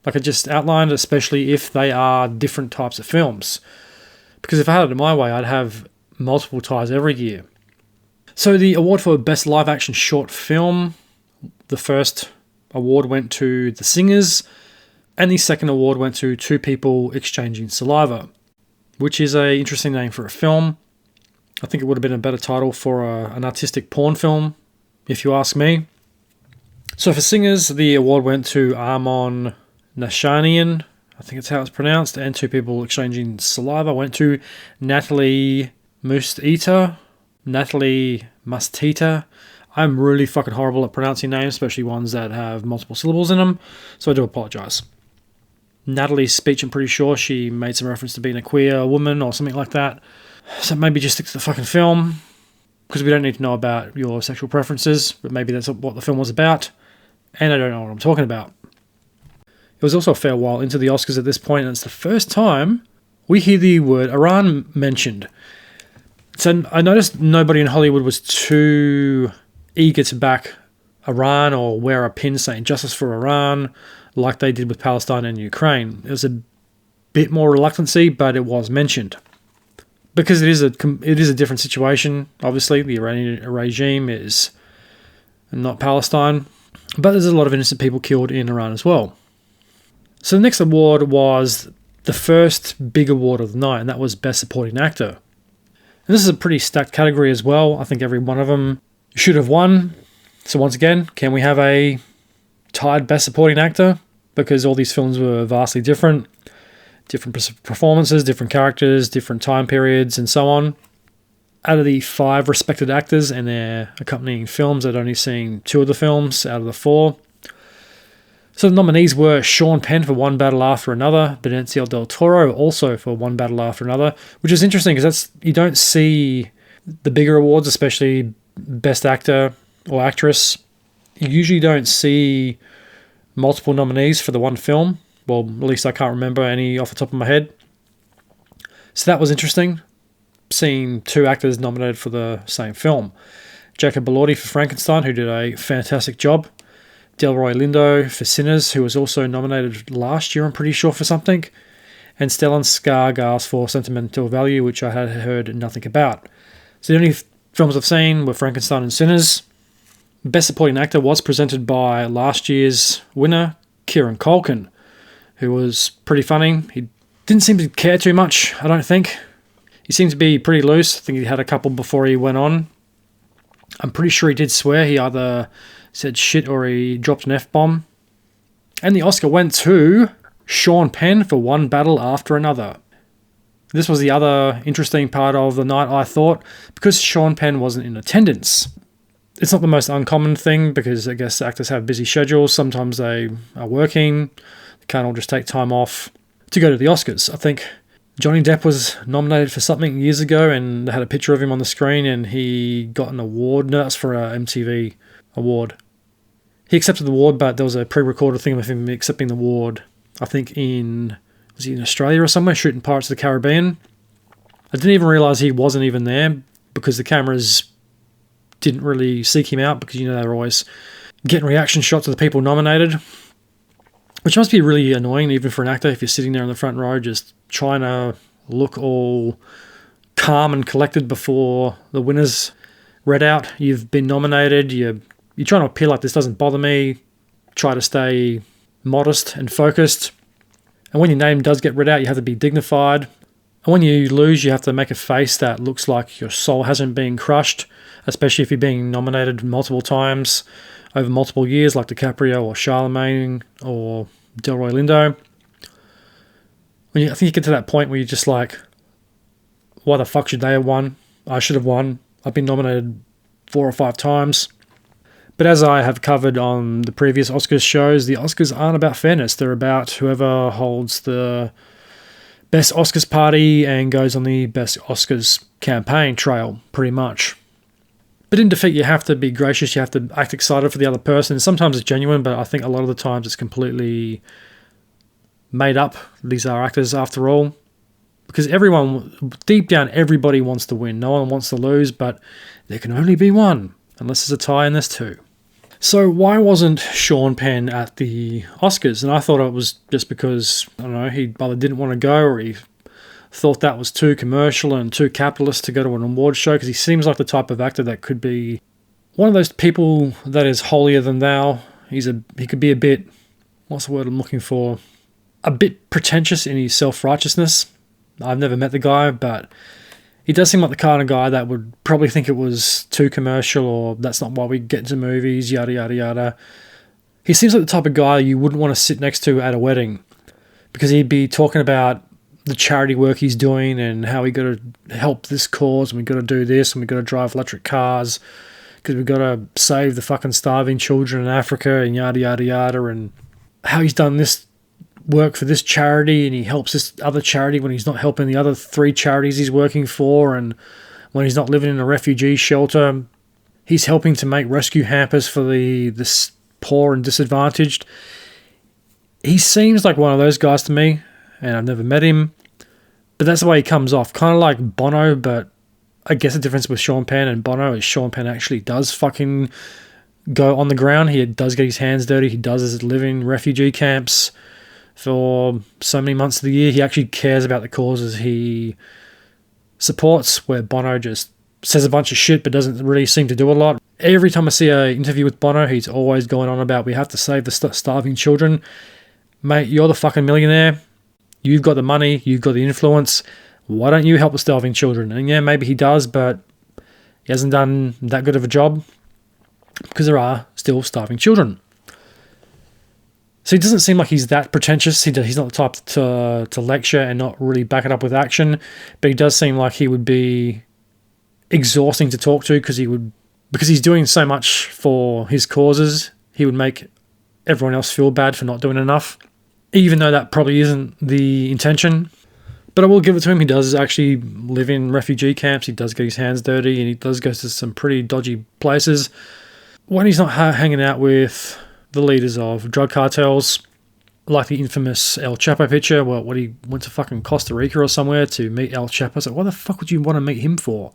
like I just outlined, especially if they are different types of films. Because if I had it my way, I'd have multiple ties every year. So the award for Best Live Action Short Film, the first award went to The Singers, and the second award went to Two People Exchanging Saliva, which is an interesting name for a film. I think it would have been a better title for an artistic porn film, if you ask me. So for Singers, the award went to Armon Nashanian, I think it's how it's pronounced, and Two People Exchanging Saliva went to Natalie Mustita. I'm really fucking horrible at pronouncing names, especially ones that have multiple syllables in them, so I do apologise. Natalie's speech, I'm pretty sure she made some reference to being a queer woman or something like that. So maybe just stick to the fucking film, because we don't need to know about your sexual preferences, but maybe that's what the film was about, and I don't know what I'm talking about. It was also a fair while into the Oscars at this point, and it's the first time we hear the word Iran mentioned. So I noticed nobody in Hollywood was too eager to back Iran or wear a pin saying justice for Iran like they did with Palestine and Ukraine. It was a bit more reluctancy, but it was mentioned. Because it is a different situation, obviously. The Iranian regime is not Palestine, but there's a lot of innocent people killed in Iran as well. So the next award was the first big award of the night, and that was Best Supporting Actor. And this is a pretty stacked category as well. I think every one of them should have won. So once again, can we have a tied Best Supporting Actor? Because all these films were vastly different performances, different characters, different time periods, and so on. Out of the 5 respected actors and their accompanying films, I'd only seen 2 of the films out of the 4. So the nominees were Sean Penn for One Battle After Another, Benicio del Toro also for One Battle After Another, which is interesting because you don't see the bigger awards, especially Best Actor or Actress. You usually don't see multiple nominees for the one film. Well, at least I can't remember any off the top of my head. So that was interesting, seeing 2 actors nominated for the same film. Jacob Elordi for Frankenstein, who did a fantastic job. Delroy Lindo for Sinners, who was also nominated last year, I'm pretty sure, for something. And Stellan Skarsgård for Sentimental Value, which I had heard nothing about. So the only films I've seen were Frankenstein and Sinners. Best Supporting Actor was presented by last year's winner, Kieran Culkin, who was pretty funny. He didn't seem to care too much, I don't think. He seemed to be pretty loose. I think he had a couple before he went on. I'm pretty sure he did swear. He either said shit or he dropped an F-bomb. And the Oscar went to Sean Penn for One Battle After Another. This was the other interesting part of the night, I thought, because Sean Penn wasn't in attendance. It's not the most uncommon thing because I guess actors have busy schedules. Sometimes they are working. They can't all just take time off to go to the Oscars. I think Johnny Depp was nominated for something years ago and they had a picture of him on the screen and he got an award. No, that's for an MTV award. He accepted the award, but there was a pre-recorded thing of him accepting the award, I think was he in Australia or somewhere, shooting Pirates of the Caribbean. I didn't even realise he wasn't even there because the cameras didn't really seek him out because, they're always getting reaction shots of the people nominated, which must be really annoying even for an actor if you're sitting there in the front row just trying to look all calm and collected before the winners read out. You've been nominated, you're trying to appear like this doesn't bother me, try to stay modest and focused. And when your name does get read out, you have to be dignified. And when you lose, you have to make a face that looks like your soul hasn't been crushed, especially if you're being nominated multiple times over multiple years, like DiCaprio or Charlemagne or Delroy Lindo. I think you get to that point where you're just like, why the fuck should they have won? I should have won. I've been nominated 4 or 5 times. But as I have covered on the previous Oscars shows, the Oscars aren't about fairness. They're about whoever holds the best Oscars party and goes on the best Oscars campaign trail, pretty much. But in defeat, you have to be gracious. You have to act excited for the other person. Sometimes it's genuine, but I think a lot of the times it's completely made up. These are actors after all. Because deep down, everybody wants to win. No one wants to lose, but there can only be one, unless there's a tie and there's 2. So why wasn't Sean Penn at the Oscars? And I thought it was just because, I don't know, he either didn't want to go or he thought that was too commercial and too capitalist to go to an award show, because he seems like the type of actor that could be one of those people that is holier than thou. He could be a bit, what's the word I'm looking for? A bit pretentious in his self-righteousness. I've never met the guy, but he does seem like the kind of guy that would probably think it was too commercial, or that's not why we get into movies, yada, yada, yada. He seems like the type of guy you wouldn't want to sit next to at a wedding, because he'd be talking about the charity work he's doing and how we got to help this cause and we got to do this and we got to drive electric cars because we got to save the fucking starving children in Africa and yada, yada, yada, and how he's done this work for this charity and he helps this other charity when he's not helping the other 3 charities he's working for, and when he's not living in a refugee shelter, he's helping to make rescue hampers for the poor and disadvantaged. He seems like one of those guys to me, and I've never met him, but that's the way he comes off. Kind of like Bono, but I guess the difference with Sean Penn and Bono is Sean Penn actually does fucking go on the ground. He does get his hands dirty. He does live in refugee camps for so many months of the year. He actually cares about the causes he supports, where Bono just says a bunch of shit but doesn't really seem to do a lot. Every time I see an interview with Bono, he's always going on about we have to save the starving children. Mate, you're the fucking millionaire. You've got the money. You've got the influence. Why don't you help the starving children? And yeah, maybe he does, but he hasn't done that good of a job because there are still starving children. So he doesn't seem like he's that pretentious. He's not the type to lecture and not really back it up with action, but he does seem like he would be exhausting to talk to because he's doing so much for his causes. He would make everyone else feel bad for not doing enough, even though that probably isn't the intention. But I will give it to him. He does actually live in refugee camps. He does get his hands dirty, and he does go to some pretty dodgy places. When he's not hanging out with the leaders of drug cartels, like the infamous El Chapo picture, when he went to fucking Costa Rica or somewhere to meet El Chapo. So what the fuck would you want to meet him for?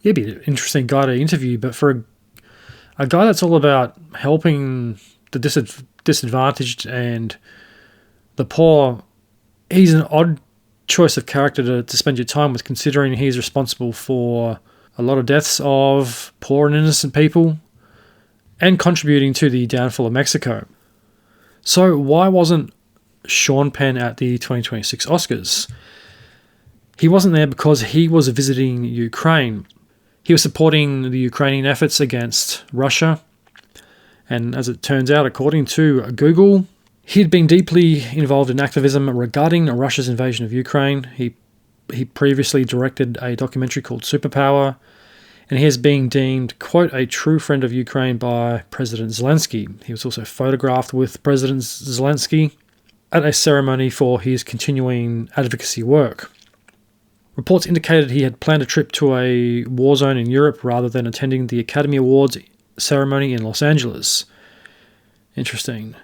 He'd be an interesting guy to interview, but for a guy that's all about helping the disadvantaged and the poor, he's an odd choice of character to spend your time with, considering he's responsible for a lot of deaths of poor and innocent people and contributing to the downfall of Mexico. So why wasn't Sean Penn at the 2026 Oscars? He wasn't there because he was visiting Ukraine. He was supporting the Ukrainian efforts against Russia. And as it turns out, according to Google, he had been deeply involved in activism regarding Russia's invasion of Ukraine. He previously directed a documentary called Superpower, and he is being deemed, quote, a true friend of Ukraine by President Zelensky. He was also photographed with President Zelensky at a ceremony for his continuing advocacy work. Reports indicated he had planned a trip to a war zone in Europe rather than attending the Academy Awards ceremony in Los Angeles. Interesting.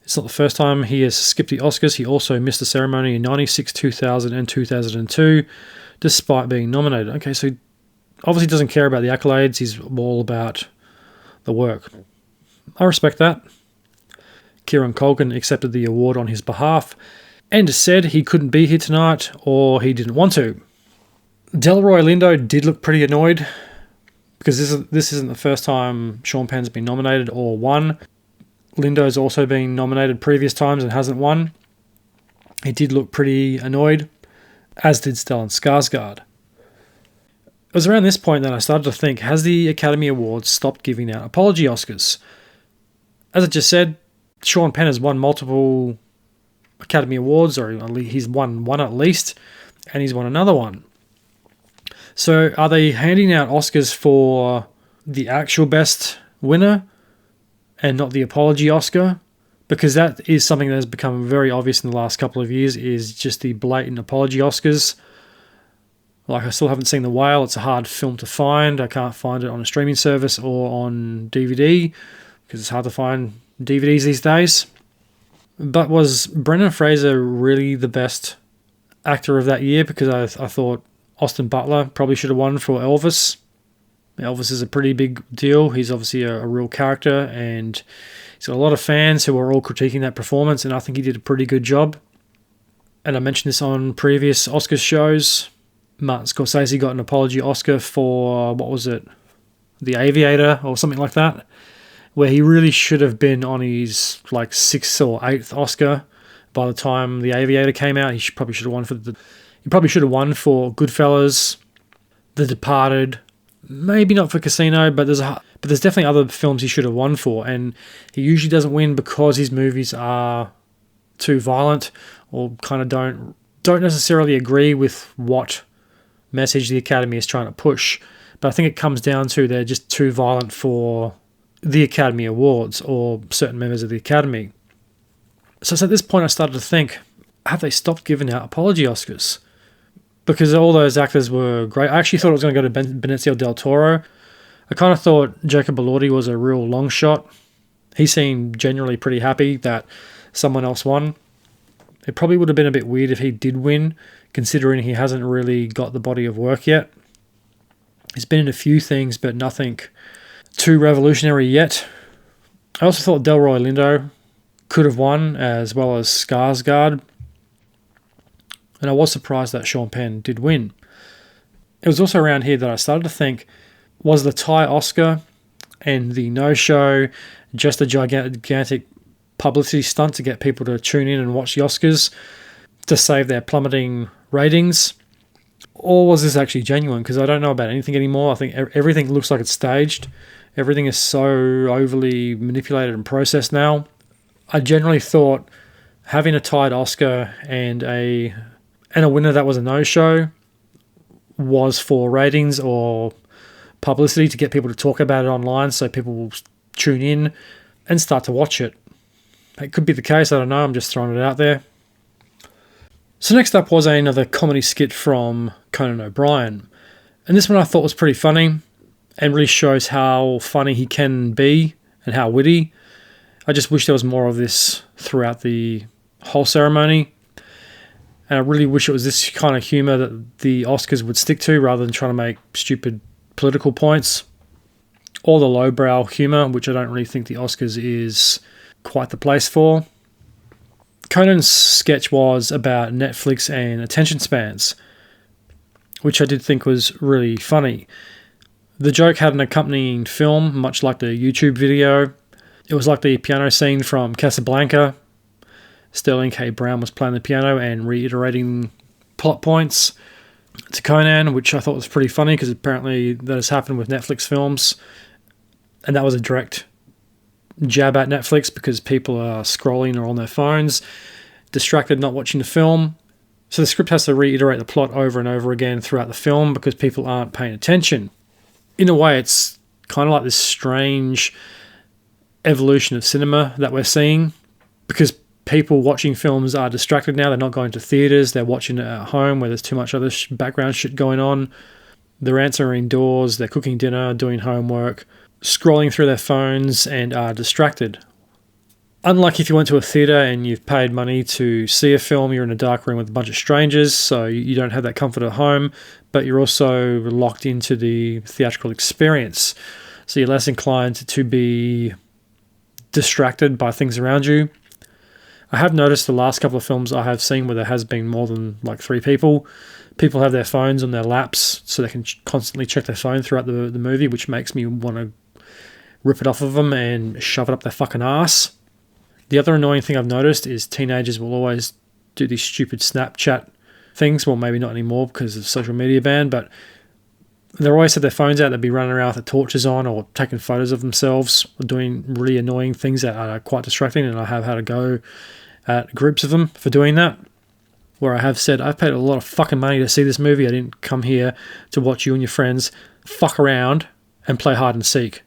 It's not the first time he has skipped the Oscars. He also missed the ceremony in 96, 2000, and 2002, despite being nominated. Okay, so he obviously doesn't care about the accolades. He's all about the work. I respect that. Kieran Culkin accepted the award on his behalf and said he couldn't be here tonight or he didn't want to. Delroy Lindo did look pretty annoyed because this isn't the first time Sean Penn's been nominated or won. Lindo's also been nominated previous times and hasn't won. He did look pretty annoyed, as did Stellan Skarsgård. It was around this point that I started to think, has the Academy Awards stopped giving out apology Oscars? As I just said, Sean Penn has won multiple Academy Awards, or he's won one at least, and he's won another one. So are they handing out Oscars for the actual best winner and not the apology Oscar? Because that is something that has become very obvious in the last couple of years, is just the blatant apology Oscars. Like, I still haven't seen The Whale. It's a hard film to find. I can't find it on a streaming service or on DVD because it's hard to find DVDs these days. But was Brendan Fraser really the best actor of that year? Because I thought Austin Butler probably should have won for Elvis. Elvis is a pretty big deal. He's obviously a real character, and he's got a lot of fans who are all critiquing that performance, and I think he did a pretty good job. And I mentioned this on previous Oscars shows. Martin Scorsese got an apology Oscar for, what was it, The Aviator or something like that, where he really should have been on his like 6th or 8th Oscar by the time The Aviator came out. He probably should have won for Goodfellas, The Departed, maybe not for Casino, but there's definitely other films he should have won for, and he usually doesn't win because his movies are too violent or kind of don't necessarily agree with what message the Academy is trying to push. But I think it comes down to they're just too violent for the Academy Awards or certain members of the Academy. So at this point I started to think, have they stopped giving out apology Oscars? Because all those actors were great. I actually thought it was going to go to Benicio del Toro. I kind of thought Jacob Elordi was a real long shot. He seemed genuinely pretty happy that someone else won. It probably would have been a bit weird if he did win, considering he hasn't really got the body of work yet. He's been in a few things, but nothing too revolutionary yet. I also thought Delroy Lindo could have won, as well as Skarsgård. And I was surprised that Sean Penn did win. It was also around here that I started to think, was the Thai Oscar and the no-show just a gigantic publicity stunt to get people to tune in and watch the Oscars to save their plummeting ratings? Or was this actually genuine? Because I don't know about anything anymore. I think everything looks like it's staged. Everything is so overly manipulated and processed now. I generally thought having a tied Oscar and a winner that was a no-show was for ratings or publicity to get people to talk about it online so people will tune in and start to watch it. It could be the case, I don't know, I'm just throwing it out there. So next up was another comedy skit from Conan O'Brien. And this one I thought was pretty funny and really shows how funny he can be and how witty. I just wish there was more of this throughout the whole ceremony. And I really wish it was this kind of humour that the Oscars would stick to rather than trying to make stupid political points. Or the lowbrow humour, which I don't really think the Oscars is quite the place for. Conan's sketch was about Netflix and attention spans, which I did think was really funny. The joke had an accompanying film, much like the YouTube video. It was like the piano scene from Casablanca. Sterling K. Brown was playing the piano and reiterating plot points to Conan, which I thought was pretty funny because apparently that has happened with Netflix films. And that was a direct jab at Netflix because people are scrolling or on their phones, distracted, not watching the film. So the script has to reiterate the plot over and over again throughout the film because people aren't paying attention. In a way, it's kind of like this strange evolution of cinema that we're seeing because people watching films are distracted now. They're not going to theatres. They're watching it at home where there's too much other background shit going on. Their aunts are indoors. They're cooking dinner, doing homework, scrolling through their phones and are distracted. Unlike if you went to a theatre and you've paid money to see a film, you're in a dark room with a bunch of strangers, so you don't have that comfort at home, but you're also locked into the theatrical experience. So you're less inclined to be distracted by things around you. I have noticed the last couple of films I have seen where there has been more than like 3 people. People have their phones on their laps so they can constantly check their phone throughout the movie, which makes me want to rip it off of them and shove it up their fucking ass. The other annoying thing I've noticed is teenagers will always do these stupid Snapchat things. Well, maybe not anymore because of social media ban, but they always have their phones out. They'll be running around with the torches on or taking photos of themselves or doing really annoying things that are quite distracting, and I have had a go at groups of them for doing that, where I have said, I've paid a lot of fucking money to see this movie. I didn't come here to watch you and your friends fuck around and play hide and seek.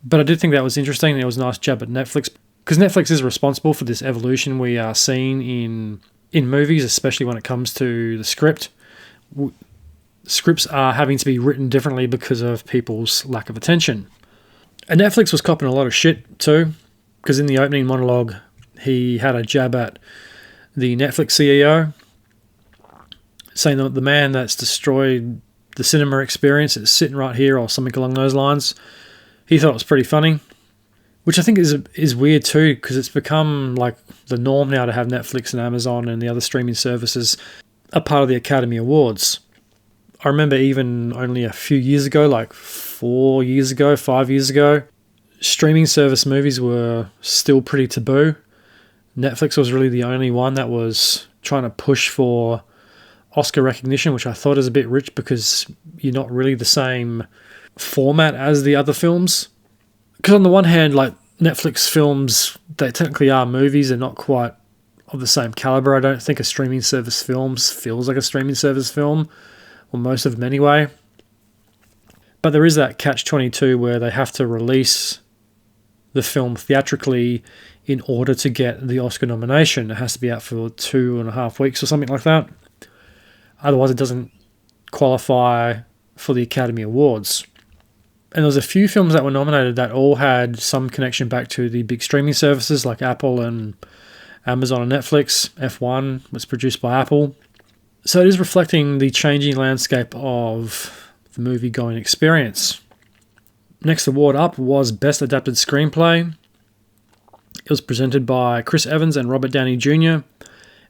But I did think that was interesting. It was a nice jab at Netflix, because Netflix is responsible for this evolution we are seeing in movies, especially when it comes to the script. Scripts are having to be written differently because of people's lack of attention. And Netflix was copping a lot of shit too, because in the opening monologue, he had a jab at the Netflix CEO, saying that the man that's destroyed the cinema experience. It's sitting right here or something along those lines. He thought it was pretty funny, which I think is weird too, because it's become like the norm now to have Netflix and Amazon and the other streaming services a part of the Academy Awards. I remember even only a few years ago, like 4 years ago, 5 years ago, streaming service movies were still pretty taboo. Netflix was really the only one that was trying to push for Oscar recognition, which I thought is a bit rich because you're not really the same format as the other films. Because on the one hand, like Netflix films, they technically are movies. They're not quite of the same caliber. I don't think a streaming service films feels like a streaming service film, or most of them anyway. But there is that catch-22 where they have to release the film theatrically in order to get the Oscar nomination. It has to be out for 2.5 weeks or something like that. Otherwise, it doesn't qualify for the Academy Awards. And there was a few films that were nominated that all had some connection back to the big streaming services like Apple and Amazon and Netflix. F1 was produced by Apple. So it is reflecting the changing landscape of the movie-going experience. Next award up was Best Adapted Screenplay. It was presented by Chris Evans and Robert Downey Jr.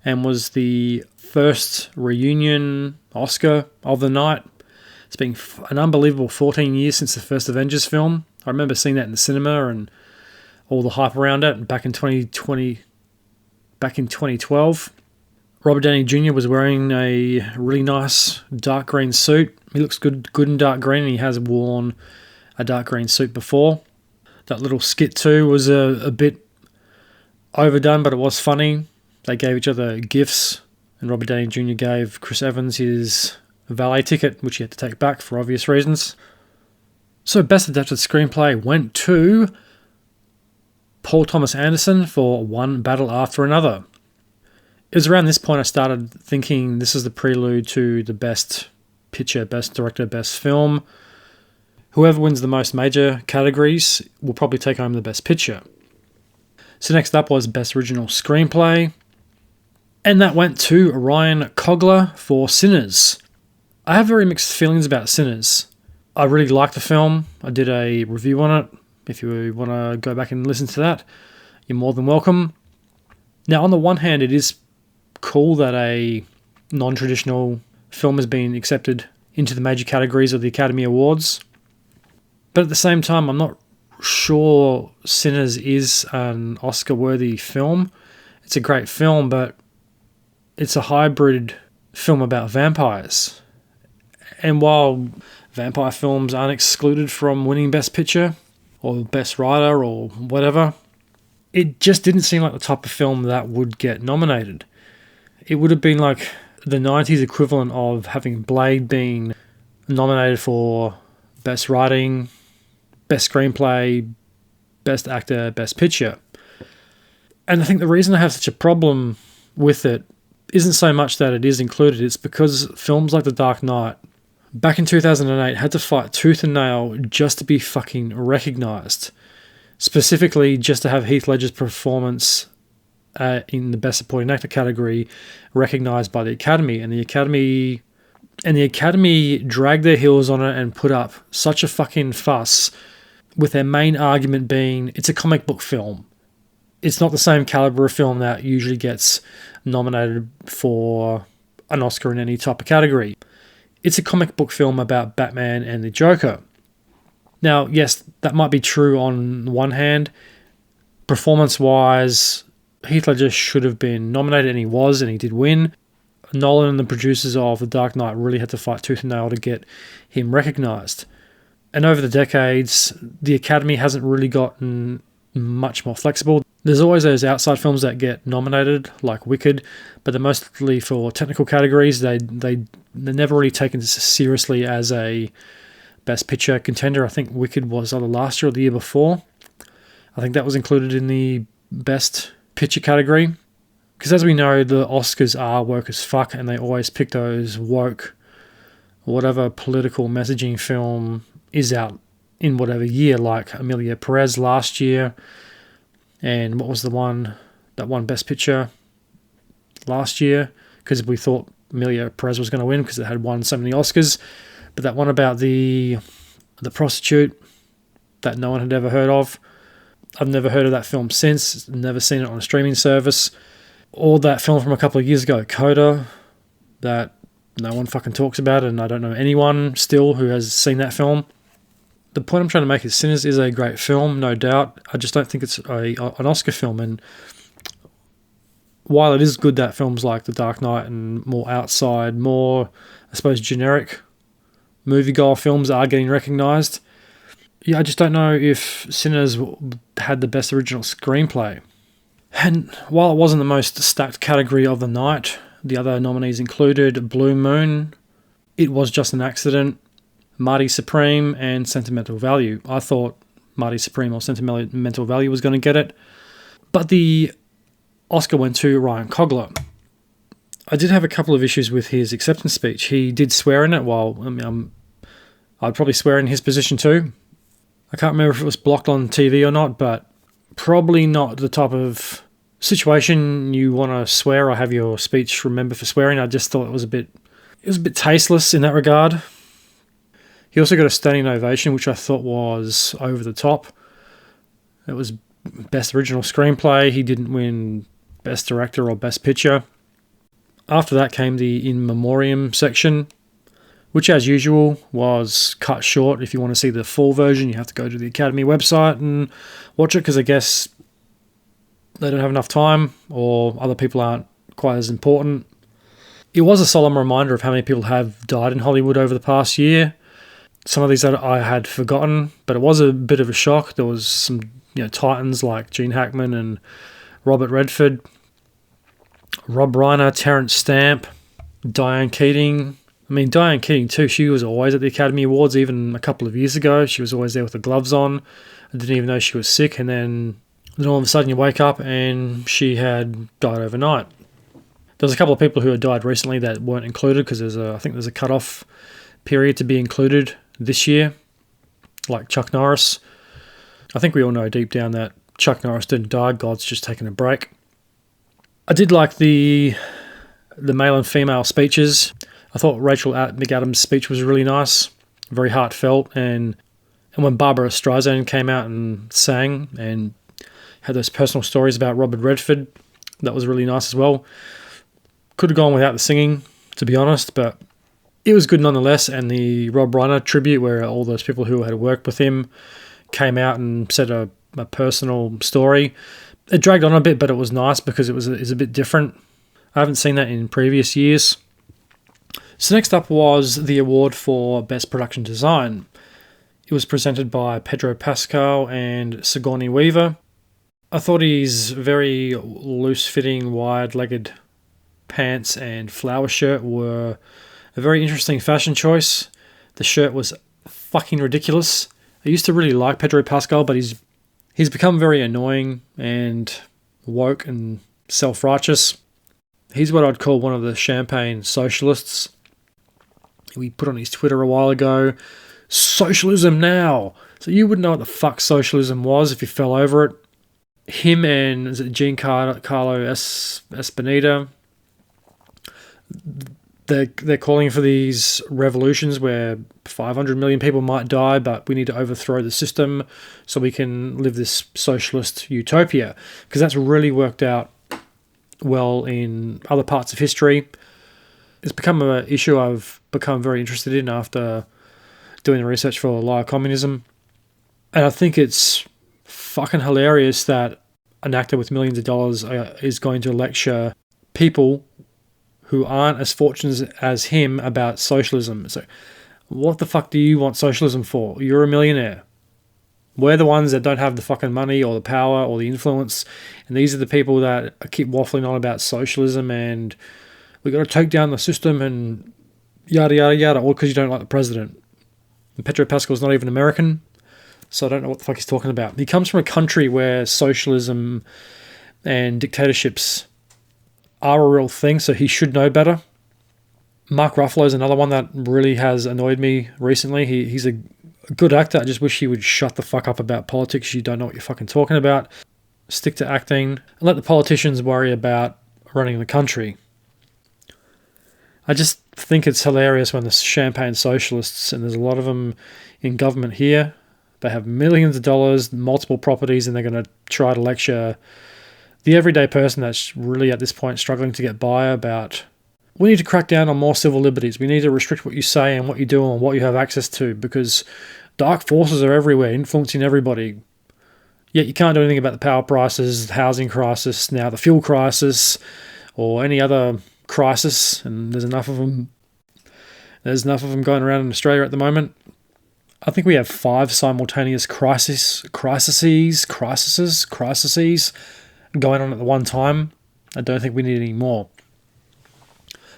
and was the first reunion Oscar of the night. It's been an unbelievable 14 years since the first Avengers film. I remember seeing that in the cinema and all the hype around it back in 2012. Robert Downey Jr. was wearing a really nice dark green suit. He looks good in dark green, and he has worn a dark green suit before. That little skit too was a bit overdone, but it was funny. They gave each other gifts, and Robert Downey Jr. gave Chris Evans his valet ticket, which he had to take back for obvious reasons. So Best Adapted Screenplay went to Paul Thomas Anderson for One Battle After Another. It was around this point I started thinking this is the prelude to the best picture, best director, best film. Whoever wins the most major categories will probably take home the best picture. So next up was Best Original Screenplay. And that went to Ryan Coogler for Sinners. I have very mixed feelings about Sinners. I really liked the film. I did a review on it. If you want to go back and listen to that, you're more than welcome. Now, on the one hand, it is cool that a non-traditional film has been accepted into the major categories of the Academy Awards. But at the same time, I'm not sure Sinners is an Oscar-worthy film. It's a great film, but it's a hybrid film about vampires. And while vampire films aren't excluded from winning Best Picture or Best Writer or whatever, it just didn't seem like the type of film that would get nominated. It would have been like the 90s equivalent of having Blade being nominated for Best Writing, Best Screenplay, Best Actor, Best Picture. And I think the reason I have such a problem with it isn't so much that it is included, it's because films like The Dark Knight back in 2008 had to fight tooth and nail just to be fucking recognised. Specifically, just to have Heath Ledger's performance in the Best Supporting Actor category recognised by the Academy. And the Academy dragged their heels on it and put up such a fucking fuss, with their main argument being it's a comic book film. It's not the same caliber of film that usually gets nominated for an Oscar in any type of category. It's a comic book film about Batman and the Joker. Now, yes, that might be true on one hand. Performance-wise, Heath Ledger should have been nominated, and he was, and he did win. Nolan and the producers of The Dark Knight really had to fight tooth and nail to get him recognised. And over the decades, the Academy hasn't really gotten much more flexible. There's always those outside films that get nominated, like Wicked, but they're mostly for technical categories. They're never really taken seriously as a Best Picture contender. I think Wicked was either last year or the year before. I think that was included in the Best Picture category. Because as we know, the Oscars are woke as fuck, and they always pick those woke, whatever political messaging film is out in whatever year, like Emilia Perez last year. And what was the one that won Best Picture last year? Because we thought Emilia Perez was going to win because it had won so many Oscars. But that one about the prostitute that no one had ever heard of, I've never heard of that film since, never seen it on a streaming service. Or that film from a couple of years ago, Coda, that no one fucking talks about, and I don't know anyone still who has seen that film. The point I'm trying to make is Sinners is a great film, no doubt. I just don't think it's an Oscar film. And while it is good that films like The Dark Knight and more outside, more, I suppose, generic moviegoer films are getting recognised, I just don't know if Sinners had the best original screenplay. And while it wasn't the most stacked category of the night, the other nominees included Blue Moon, It Was Just an Accident, Marty Supreme, and Sentimental Value. I thought Marty Supreme or Sentimental Value was going to get it, but the Oscar went to Ryan Coogler. I did have a couple of issues with his acceptance speech. He did swear in it, I'd probably swear in his position too. I can't remember if it was blocked on TV or not, but probably not the type of situation you want to swear or have your speech remember for swearing. I just thought it was a bit tasteless in that regard. He also got a standing ovation, which I thought was over the top. It was Best Original Screenplay. He didn't win Best Director or Best Picture. After that came the In Memoriam section, which as usual was cut short. If you want to see the full version, you have to go to the Academy website and watch it, because I guess they don't have enough time or other people aren't quite as important. It was a solemn reminder of how many people have died in Hollywood over the past year. Some of these that I had forgotten, but it was a bit of a shock. There was some titans like Gene Hackman and Robert Redford, Rob Reiner, Terrence Stamp, Diane Keating. Diane Keating too, she was always at the Academy Awards, even a couple of years ago. She was always there with the gloves on. I didn't even know she was sick, and then all of a sudden you wake up and she had died overnight. There's a couple of people who had died recently that weren't included, because I think there's a cut-off period to be included this year, like Chuck Norris. I think we all know deep down that Chuck Norris didn't die. God's just taking a break. I did like the male and female speeches. I thought Rachel McAdams' speech was really nice, very heartfelt, and when Barbara Streisand came out and sang and had those personal stories about Robert Redford, that was really nice as well. Could have gone without the singing, to be honest, but it was good nonetheless. And the Rob Reiner tribute, where all those people who had worked with him came out and said a personal story. It dragged on a bit, but it was nice because it was a bit different. I haven't seen that in previous years. So next up was the award for Best Production Design. It was presented by Pedro Pascal and Sigourney Weaver. I thought his very loose-fitting, wide-legged pants and flower shirt were a very interesting fashion choice. The shirt was fucking ridiculous. I used to really like Pedro Pascal, but he's become very annoying and woke and self-righteous. He's what I'd call one of the champagne socialists. We put on his Twitter a while ago, "Socialism now!" So you wouldn't know what the fuck socialism was if you fell over it. Him and Giancarlo Esposito, they're calling for these revolutions where 500 million people might die, but we need to overthrow the system so we can live this socialist utopia, because that's really worked out well in other parts of history. It's become an issue I've become very interested in after doing the research for Liar Communism. And I think it's fucking hilarious that an actor with millions of dollars is going to lecture people who aren't as fortunate as him about socialism. So what the fuck do you want socialism for? You're a millionaire. We're the ones that don't have the fucking money or the power or the influence. And these are the people that keep waffling on about socialism and we got to take down the system and yada, yada, yada, all because you don't like the president. And Pedro Pascal's not even American, so I don't know what the fuck he's talking about. He comes from a country where socialism and dictatorships are a real thing, so he should know better. Mark Ruffalo's another one that really has annoyed me recently. He's a good actor. I just wish he would shut the fuck up about politics. You don't know what you're fucking talking about. Stick to acting and let the politicians worry about running the country. I just think it's hilarious when the champagne socialists, and there's a lot of them in government here, they have millions of dollars, multiple properties, and they're going to try to lecture the everyday person that's really at this point struggling to get by about, we need to crack down on more civil liberties. We need to restrict what you say and what you do and what you have access to, because dark forces are everywhere, influencing everybody. Yet you can't do anything about the power prices, the housing crisis, now the fuel crisis, or any other crisis, and there's enough of them. There's enough of them going around in Australia at the moment. I think we have 5 simultaneous crises going on at the one time. I don't think we need any more.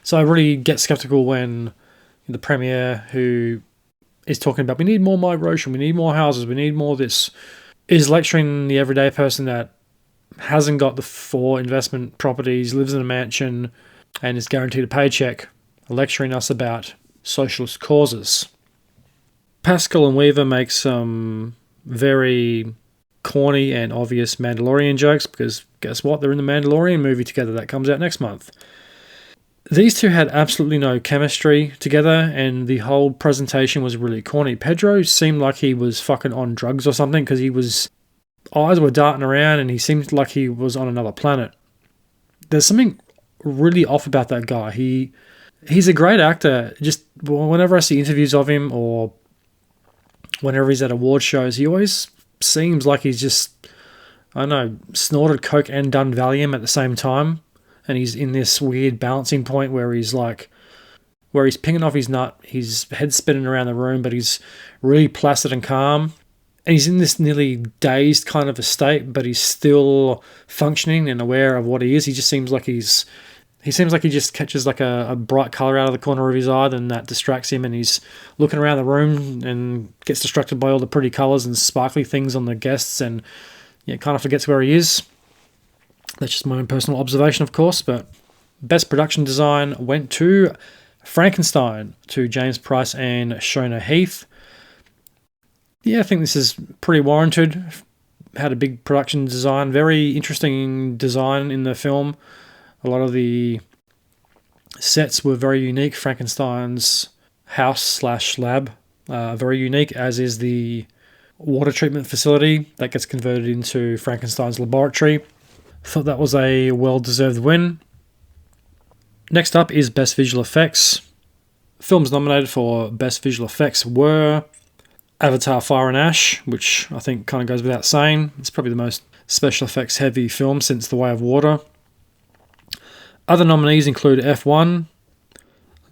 So I really get skeptical when the Premier, who is talking about we need more migration, we need more houses, we need more this, is lecturing the everyday person that hasn't got the 4 investment properties, lives in a mansion, and is guaranteed a paycheck, lecturing us about socialist causes. Pascal and Weaver make some very corny and obvious Mandalorian jokes, because guess what? They're in the Mandalorian movie together that comes out next month. These two had absolutely no chemistry together, and the whole presentation was really corny. Pedro seemed like he was fucking on drugs or something, because eyes were darting around and he seemed like he was on another planet. There's something really off about that guy. He's a great actor. Just whenever I see interviews of him or whenever he's at award shows, he always seems like he's just, I don't know, snorted coke and done Valium at the same time. And he's in this weird balancing point where he's pinging off his nut, his head's spinning around the room, but he's really placid and calm. And he's in this nearly dazed kind of a state, but he's still functioning and aware of what he is. He just seems like he just catches like a bright colour out of the corner of his eye, then that distracts him, and he's looking around the room and gets distracted by all the pretty colours and sparkly things on the guests, and kind of forgets where he is. That's just my own personal observation, of course, but Best Production Design went to Frankenstein, to James Price and Shona Heath. Yeah, I think this is pretty warranted. Had a big production design, very interesting design in the film. A lot of the sets were very unique. Frankenstein's house/lab, very unique, as is the water treatment facility that gets converted into Frankenstein's laboratory. Thought that was a well-deserved win. Next up is Best Visual Effects. Films nominated for Best Visual Effects were Avatar: Fire and Ash, which I think kind of goes without saying. It's probably the most special effects heavy film since The Way of Water. Other nominees include F1,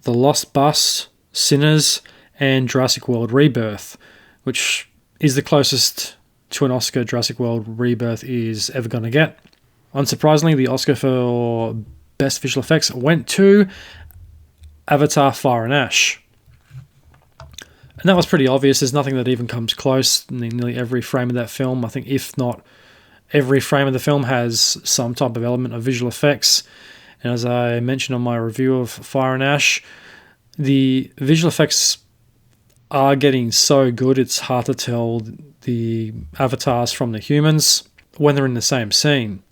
The Lost Bus, Sinners, and Jurassic World Rebirth, which is the closest to an Oscar Jurassic World Rebirth is ever going to get. Unsurprisingly, the Oscar for Best Visual Effects went to Avatar: Fire and Ash. And that was pretty obvious. There's nothing that even comes close. Nearly every frame of that film, I think, if not every frame of the film, has some type of element of visual effects. And as I mentioned on my review of Fire and Ash, the visual effects are getting so good, it's hard to tell the avatars from the humans when they're in the same scene.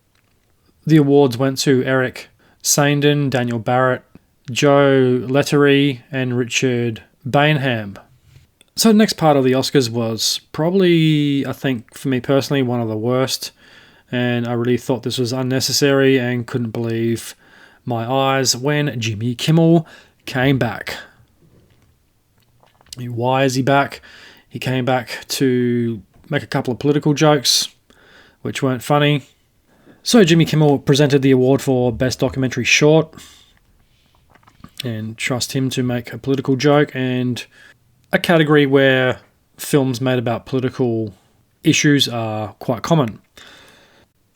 The awards went to Eric Sandin, Daniel Barrett, Joe Lettery, and Richard Bainham. So the next part of the Oscars was probably, I think, for me personally, one of the worst. And I really thought this was unnecessary and couldn't believe my eyes when Jimmy Kimmel came back. Why is he back? He came back to make a couple of political jokes, which weren't funny. So Jimmy Kimmel presented the award for Best Documentary Short, and trust him to make a political joke, and a category where films made about political issues are quite common.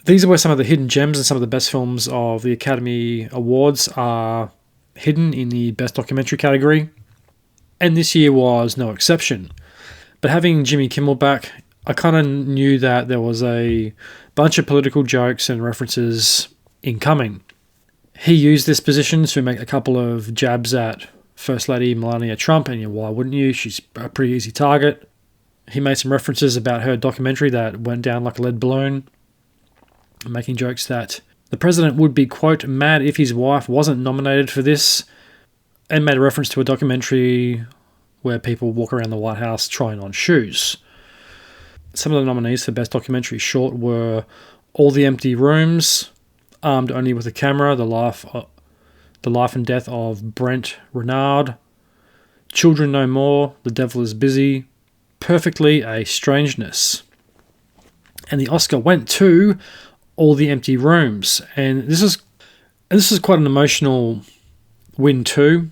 These are where some of the hidden gems and some of the best films of the Academy Awards are hidden in the Best Documentary category, and this year was no exception. But having Jimmy Kimmel back, I kind of knew that there was a bunch of political jokes and references incoming. He used this position to make a couple of jabs at First Lady Melania Trump, and why wouldn't you? She's a pretty easy target. He made some references about her documentary that went down like a lead balloon, making jokes that the president would be, quote, mad if his wife wasn't nominated for this. and made a reference to a documentary where people walk around the White House trying on shoes. Some of the nominees for Best Documentary Short were All the Empty Rooms, Armed Only with a Camera, The Life and Death of Brent Renard, Children No More, The Devil is Busy, Perfectly a Strangeness. And the Oscar went to All the Empty Rooms. And this is quite an emotional win too.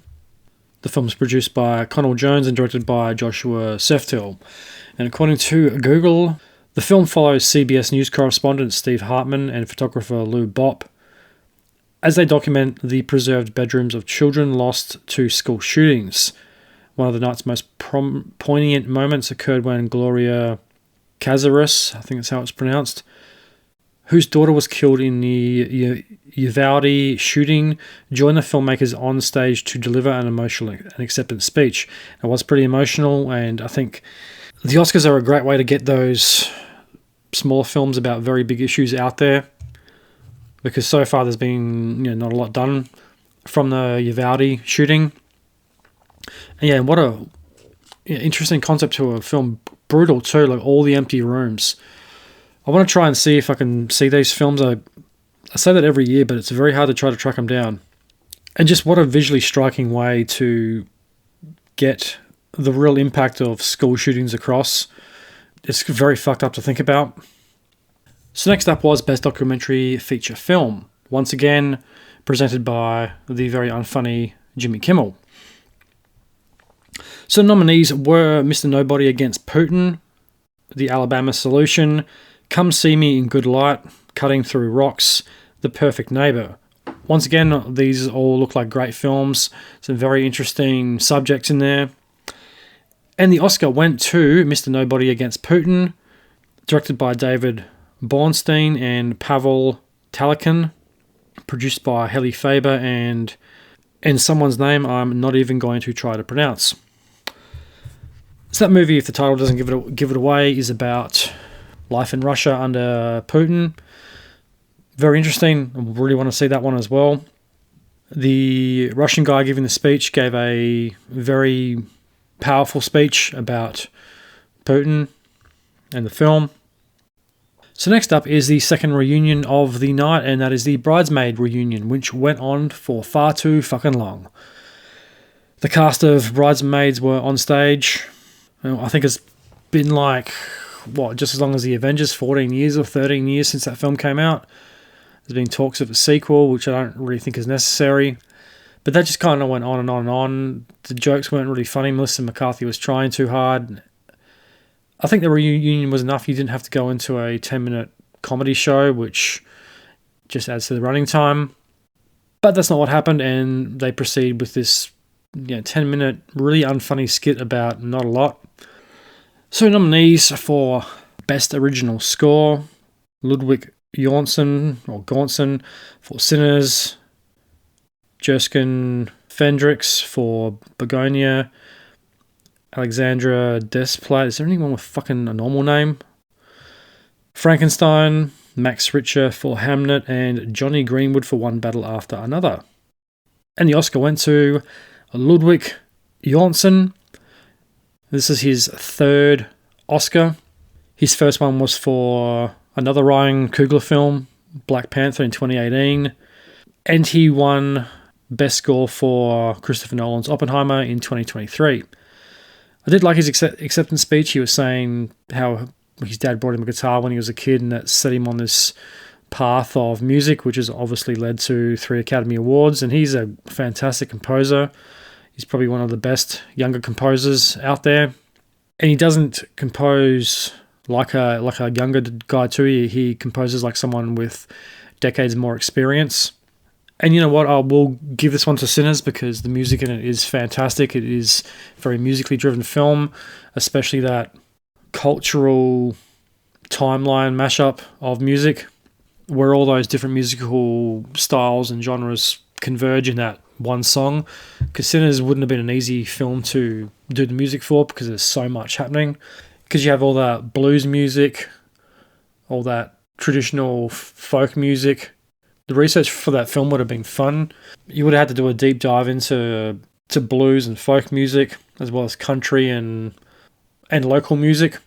The film is produced by Connell Jones and directed by Joshua Seftil. And according to Google, the film follows CBS News correspondent Steve Hartman and photographer Lou Bopp as they document the preserved bedrooms of children lost to school shootings. One of the night's most poignant moments occurred when Gloria Cazares, I think that's how it's pronounced, whose daughter was killed in the Uvalde shooting, joined the filmmakers on stage to deliver an emotional and acceptance speech. It was pretty emotional, and I think the Oscars are a great way to get those smaller films about very big issues out there, because so far there's been not a lot done from the Uvalde shooting. And yeah, what a interesting concept to a film. Brutal too, like All the Empty Rooms. I want to try and see if I can see these films. I say that every year, but it's very hard to try to track them down. And just what a visually striking way to get the real impact of school shootings across. It's very fucked up to think about. So next up was Best Documentary Feature Film. Once again, presented by the very unfunny Jimmy Kimmel. So nominees were Mr. Nobody Against Putin, The Alabama Solution, Come See Me in Good Light, Cutting Through Rocks, The Perfect Neighbor. Once again, these all look like great films. Some very interesting subjects in there. And the Oscar went to Mr. Nobody Against Putin, directed by David Bornstein and Pavel Talikin, produced by Heli Faber and someone's name I'm not even going to try to pronounce. So that movie, if the title doesn't give it away, is about life in Russia under Putin. Very interesting. I really want to see that one as well. The Russian guy giving the speech gave a very powerful speech about Putin and the film. So next up is the second reunion of the night, and that is the Bridesmaid reunion, which went on for far too fucking long. The cast of Bridesmaids were on stage. I think it's been just as long as the Avengers, 14 years or 13 years since that film came out. There's been talks of a sequel, which I don't really think is necessary. But that just kind of went on and on and on. The jokes weren't really funny. Melissa McCarthy was trying too hard. I think the reunion was enough. You didn't have to go into a 10-minute comedy show, which just adds to the running time. But that's not what happened, and they proceed with this 10-minute, really unfunny skit about not a lot. So nominees for Best Original Score, Ludwig Göransson for Sinners, Jerskin Fendrix for Begonia, Alexandra Desplat. Is there anyone with fucking a normal name? Frankenstein, Max Richter for Hamnet, and Johnny Greenwood for One Battle After Another. And the Oscar went to Ludwig Göransson. This is his third Oscar. His first one was for another Ryan Coogler film, Black Panther, in 2018. And he won Best Score for Christopher Nolan's Oppenheimer in 2023. I did like his acceptance speech. He was saying how his dad brought him a guitar when he was a kid, and that set him on this path of music, which has obviously led to 3 Academy Awards. And he's a fantastic composer. He's probably one of the best younger composers out there. And he doesn't compose like a younger guy too. He composes like someone with decades more experience. And you know what? I will give this one to Sinners because the music in it is fantastic. It is a very musically driven film, especially that cultural timeline mashup of music where all those different musical styles and genres converge in that one song. Because Sinners wouldn't have been an easy film to do the music for because there's so much happening. Because you have all that blues music, all that traditional folk music. The research for that film would have been fun. You would have had to do a deep dive into to blues and folk music, as well as country and local music.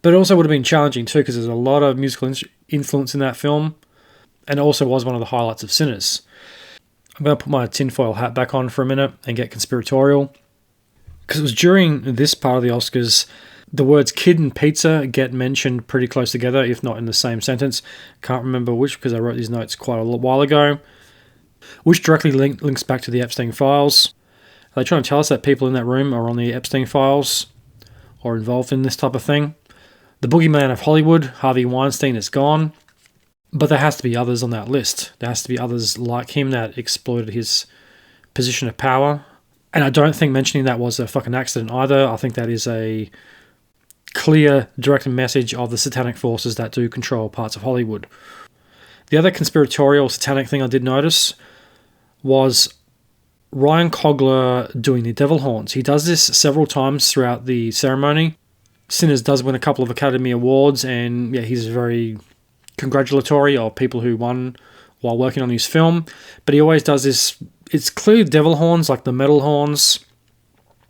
But it also would have been challenging too, because there's a lot of musical influence in that film, and it also was one of the highlights of Sinners. I'm going to put my tinfoil hat back on for a minute and get conspiratorial, because it was during this part of the Oscars the words kid and pizza get mentioned pretty close together, if not in the same sentence. Can't remember which, because I wrote these notes quite a while ago, which directly links back to the Epstein files. Are they trying to tell us that people in that room are on the Epstein files or involved in this type of thing? The boogeyman of Hollywood, Harvey Weinstein, is gone, but there has to be others on that list. There has to be others like him that exploited his position of power. And I don't think mentioning that was a fucking accident either. I think that is a clear, direct message of the satanic forces that do control parts of Hollywood. The other conspiratorial satanic thing I did notice was Ryan Coogler doing the devil horns. He does this several times throughout the ceremony. Sinners does win a couple of Academy Awards, and yeah, he's very congratulatory of people who won while working on his film. But he always does this. It's clearly devil horns, like the metal horns.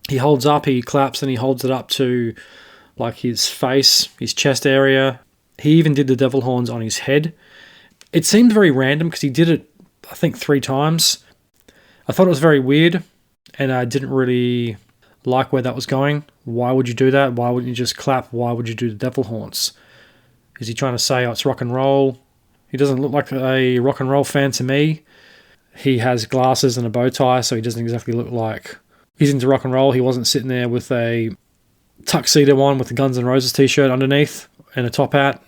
He holds up, he claps, and he holds it up to like his face, his chest area. He even did the devil horns on his head. It seemed very random because he did it, I think, 3 times. I thought it was very weird, and I didn't really like where that was going. Why would you do that? Why wouldn't you just clap? Why would you do the devil horns? Is he trying to say, oh, it's rock and roll? He doesn't look like a rock and roll fan to me. He has glasses and a bow tie, so he doesn't exactly look like he's into rock and roll. He wasn't sitting there with a tuxedo on with the Guns N' Roses t-shirt underneath and a top hat.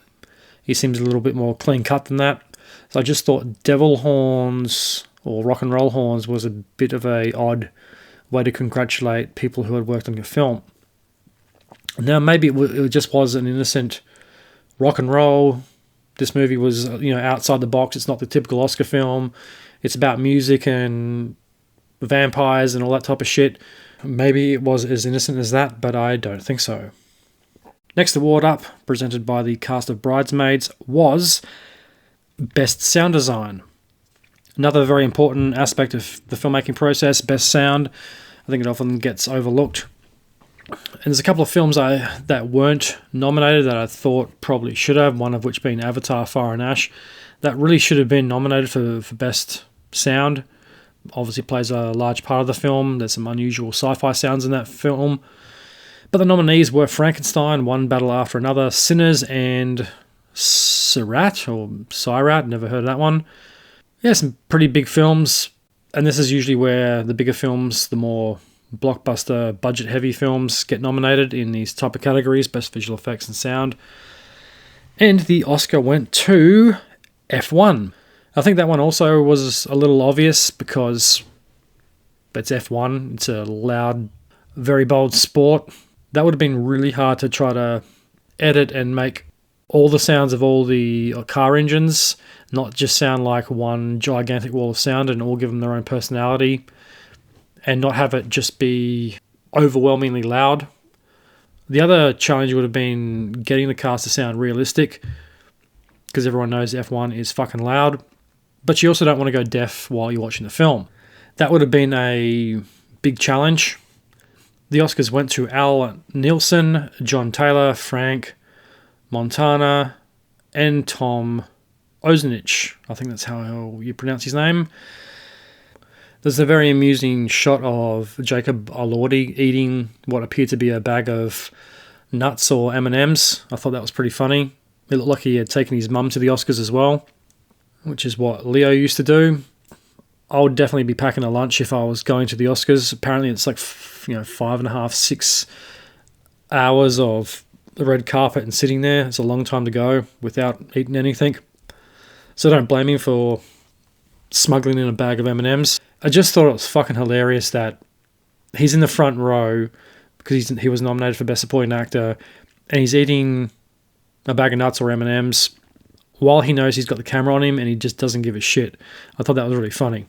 He seems a little bit more clean cut than that. So I just thought devil horns or rock and roll horns was a bit of a odd way to congratulate people who had worked on your film. Now maybe it just was an innocent rock and roll. This movie was, outside the box. It's not the typical Oscar film. It's about music and vampires and all that type of shit. Maybe it was as innocent as that, but I don't think so. Next award up, presented by the cast of Bridesmaids, was Best Sound Design. Another very important aspect of the filmmaking process, best sound. I think it often gets overlooked. And there's a couple of films that weren't nominated that I thought probably should have, one of which being Avatar, Fire and Ash. That really should have been nominated for best sound. Obviously plays a large part of the film. There's some unusual sci-fi sounds in that film. But the nominees were Frankenstein, One Battle After Another, Sinners, and Sirat, never heard of that one. Yeah, some pretty big films. And this is usually where the bigger films, the more blockbuster, budget-heavy films get nominated in these type of categories, best visual effects and sound. And the Oscar went to F1. I think that one also was a little obvious because it's F1. It's a loud, very bold sport. That would have been really hard to try to edit and make all the sounds of all the car engines not just sound like one gigantic wall of sound and all give them their own personality and not have it just be overwhelmingly loud. The other challenge would have been getting the cast to sound realistic because everyone knows F1 is fucking loud, but you also don't want to go deaf while you're watching the film. That would have been a big challenge. The Oscars went to Al Nielsen, John Taylor, Frank Montana, and Tom Ozenich. I think that's how you pronounce his name. There's a very amusing shot of Jacob Elordi eating what appeared to be a bag of nuts or M&Ms. I thought that was pretty funny. It looked like he had taken his mum to the Oscars as well, which is what Leo used to do. I would definitely be packing a lunch if I was going to the Oscars. Apparently it's like 5.5, 6 hours of the red carpet and sitting there. It's a long time to go without eating anything. So don't blame him for smuggling in a bag of M&Ms. I just thought it was fucking hilarious that he's in the front row because he was nominated for Best Supporting Actor and he's eating a bag of nuts or M&Ms while he knows he's got the camera on him and he just doesn't give a shit. I thought that was really funny.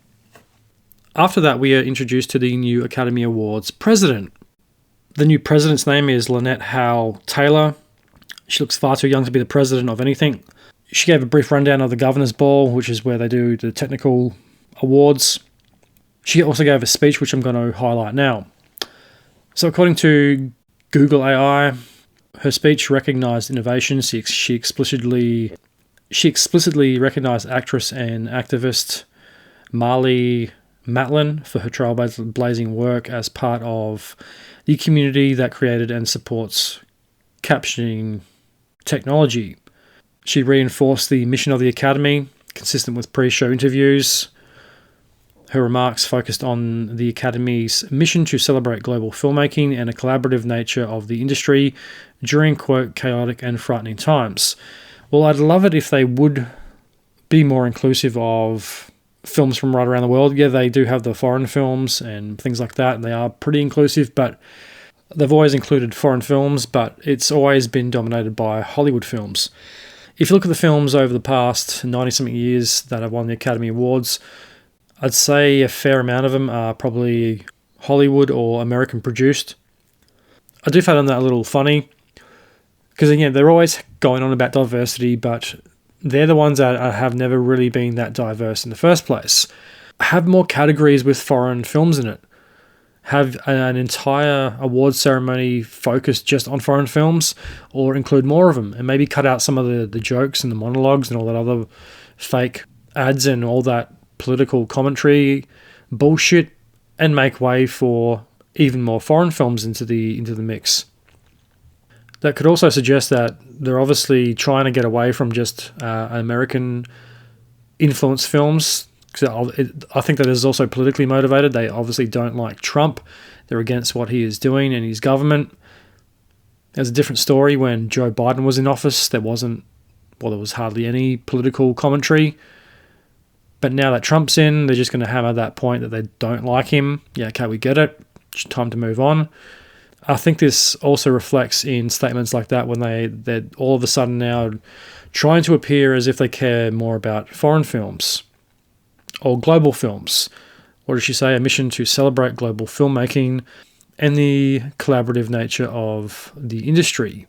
After that, we are introduced to the new Academy Awards president. The new president's name is Lynette Howe Taylor. She looks far too young to be the president of anything. She gave a brief rundown of the Governor's Ball, which is where they do the technical awards. She also gave a speech which I'm going to highlight now. So according to Google AI, her speech recognized innovation. She explicitly recognized actress and activist Marlee Matlin for her trailblazing work as part of the community that created and supports captioning technology. She reinforced the mission of the Academy, consistent with pre-show interviews. Her remarks focused on the Academy's mission to celebrate global filmmaking and a collaborative nature of the industry during, quote, chaotic and frightening times. Well, I'd love it if they would be more inclusive of films from right around the world. Yeah, they do have the foreign films and things like that, and they are pretty inclusive, but they've always included foreign films, but it's always been dominated by Hollywood films. If you look at the films over the past 90-something years that have won the Academy Awards, I'd say a fair amount of them are probably Hollywood or American produced. I do find that a little funny because, again, they're always going on about diversity, but they're the ones that have never really been that diverse in the first place. Have more categories with foreign films in it. Have an entire awards ceremony focused just on foreign films, or include more of them, and maybe cut out some of the jokes and the monologues and all that other fake ads and all that political commentary bullshit, and make way for even more foreign films into the mix. That could also suggest that they're obviously trying to get away from just American influenced films. I think that is also politically motivated. They obviously don't like Trump. They're against what he is doing and his government. There's a different story when Joe Biden was in office. There was hardly any political commentary. But now that Trump's in, they're just going to hammer that point that they don't like him. Yeah, okay, we get it. It's time to move on. I think this also reflects in statements like that when they're all of a sudden now trying to appear as if they care more about foreign films or global films. What did she say? A mission to celebrate global filmmaking and the collaborative nature of the industry.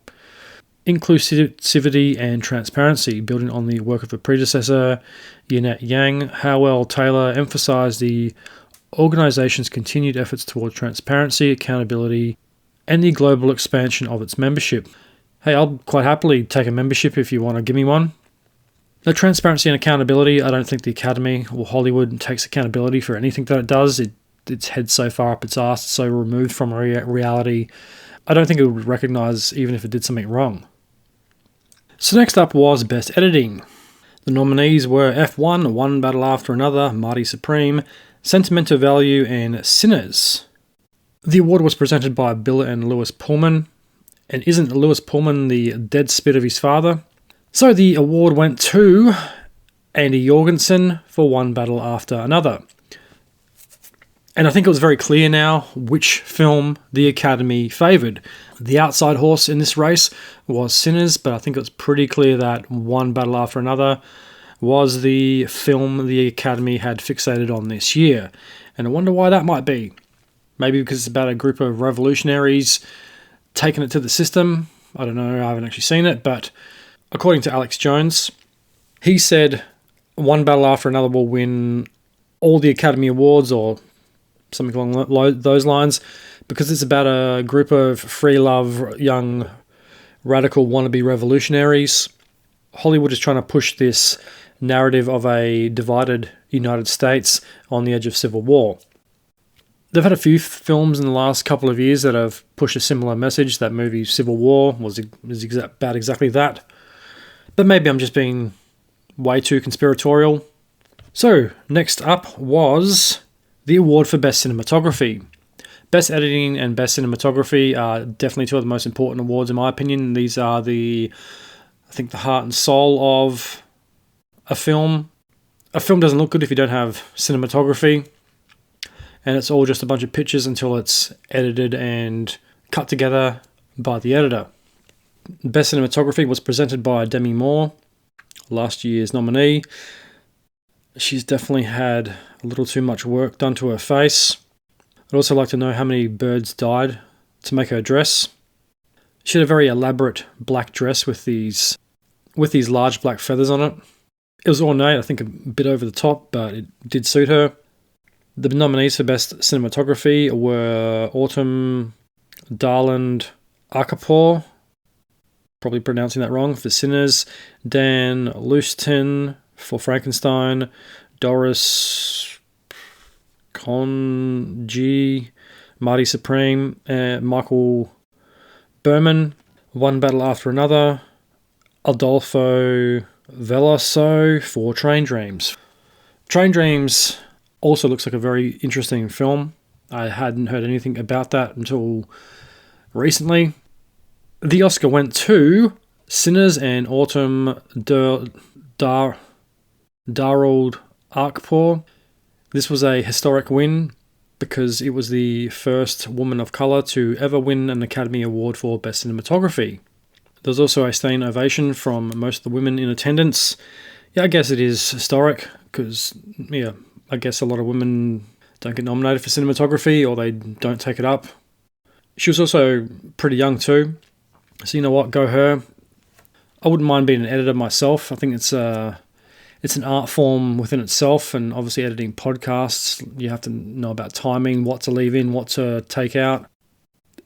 Inclusivity and transparency, building on the work of her predecessor, Yannette Yang. Howell Taylor emphasized the organization's continued efforts toward transparency, accountability, and the global expansion of its membership. Hey, I'll quite happily take a membership if you want to give me one. No transparency and accountability. I don't think the Academy or Hollywood takes accountability for anything that it does. Its head's so far up its ass, so removed from reality. I don't think it would recognize even if it did something wrong. So next up was Best Editing. The nominees were F1, One Battle After Another, Marty Supreme, Sentimental Value, and Sinners. The award was presented by Bill and Lewis Pullman. And isn't Lewis Pullman the dead spit of his father? So the award went to Andy Jorgensen for One Battle After Another. And I think it was very clear now which film the Academy favoured. The outside horse in this race was Sinners, but I think it was pretty clear that One Battle After Another was the film the Academy had fixated on this year. And I wonder why that might be. Maybe because it's about a group of revolutionaries taking it to the system. I don't know, I haven't actually seen it, but according to Alex Jones, he said One Battle After Another will win all the Academy Awards or something along those lines because it's about a group of free love, young, radical wannabe revolutionaries. Hollywood is trying to push this narrative of a divided United States on the edge of civil war. They've had a few films in the last couple of years that have pushed a similar message. That movie Civil War was about exactly that. But maybe I'm just being way too conspiratorial. So, next up was the award for Best Cinematography. Best Editing and Best Cinematography are definitely two of the most important awards in my opinion. These are the heart and soul of a film. A film doesn't look good if you don't have cinematography. And it's all just a bunch of pictures until it's edited and cut together by the editor. Best Cinematography was presented by Demi Moore, last year's nominee. She's definitely had a little too much work done to her face. I'd also like to know how many birds died to make her dress. She had a very elaborate black dress with these large black feathers on it. It was ornate, I think a bit over the top, but it did suit her. The nominees for Best Cinematography were Autumn Darland Akapoor, probably pronouncing that wrong, for Sinners, Dan Lustin for Frankenstein, Doris Conji, Marty Supreme, Michael Berman, One Battle After Another, Adolfo Veloso for Train Dreams. Train Dreams also looks like a very interesting film. I hadn't heard anything about that until recently. The Oscar went to Sinners and Autumn Darald Akpoor. This was a historic win because it was the first woman of colour to ever win an Academy Award for Best Cinematography. There was also a standing ovation from most of the women in attendance. Yeah, I guess it is historic because, I guess a lot of women don't get nominated for cinematography or they don't take it up. She was also pretty young too. So you know what, go her. I wouldn't mind being an editor myself. I think it's an art form within itself, and obviously editing podcasts, you have to know about timing, what to leave in, what to take out,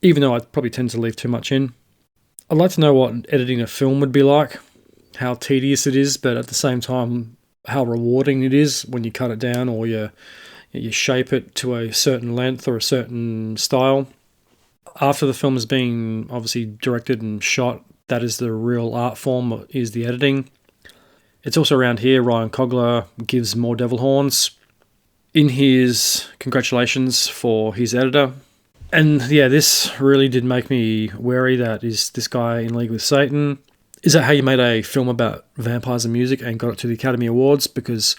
even though I probably tend to leave too much in. I'd like to know what editing a film would be like, how tedious it is, but at the same time, how rewarding it is when you cut it down or you shape it to a certain length or a certain style. After the film has been obviously directed and shot, that is the real art form, is the editing. It's also around here, Ryan Coogler gives more devil horns in his congratulations for his editor. And yeah, this really did make me wary that is this guy in league with Satan? Is that how you made a film about vampires and music and got it to the Academy Awards? Because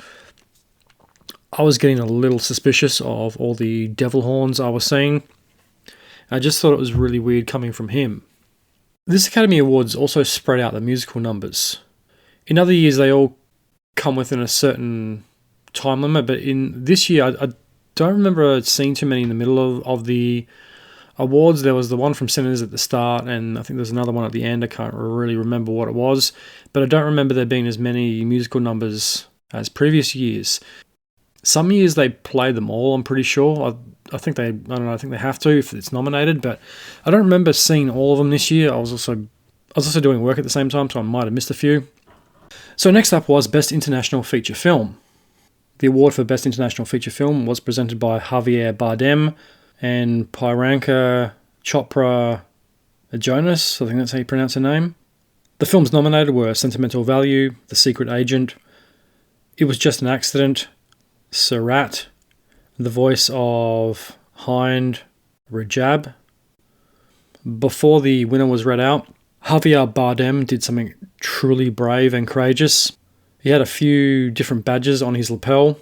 I was getting a little suspicious of all the devil horns I was seeing. I just thought it was really weird coming from him. This Academy Awards also spread out the musical numbers. In other years, they all come within a certain time limit, but in this year, I don't remember seeing too many in the middle of the awards. There was the one from Sinners at the start, and I think there's another one at the end. I can't really remember what it was, but I don't remember there being as many musical numbers as previous years. Some years they play them all, I'm pretty sure. I think they have to if it's nominated, but I don't remember seeing all of them this year. I was also doing work at the same time, so I might have missed a few. So next up was Best International Feature Film. The award for Best International Feature Film was presented by Javier Bardem and Priyanka Chopra Jonas, I think that's how you pronounce her name. The films nominated were Sentimental Value, The Secret Agent, It Was Just an Accident, Surat, the voice of Hind Rajab. Before the winner was read out, Javier Bardem did something truly brave and courageous. He had a few different badges on his lapel.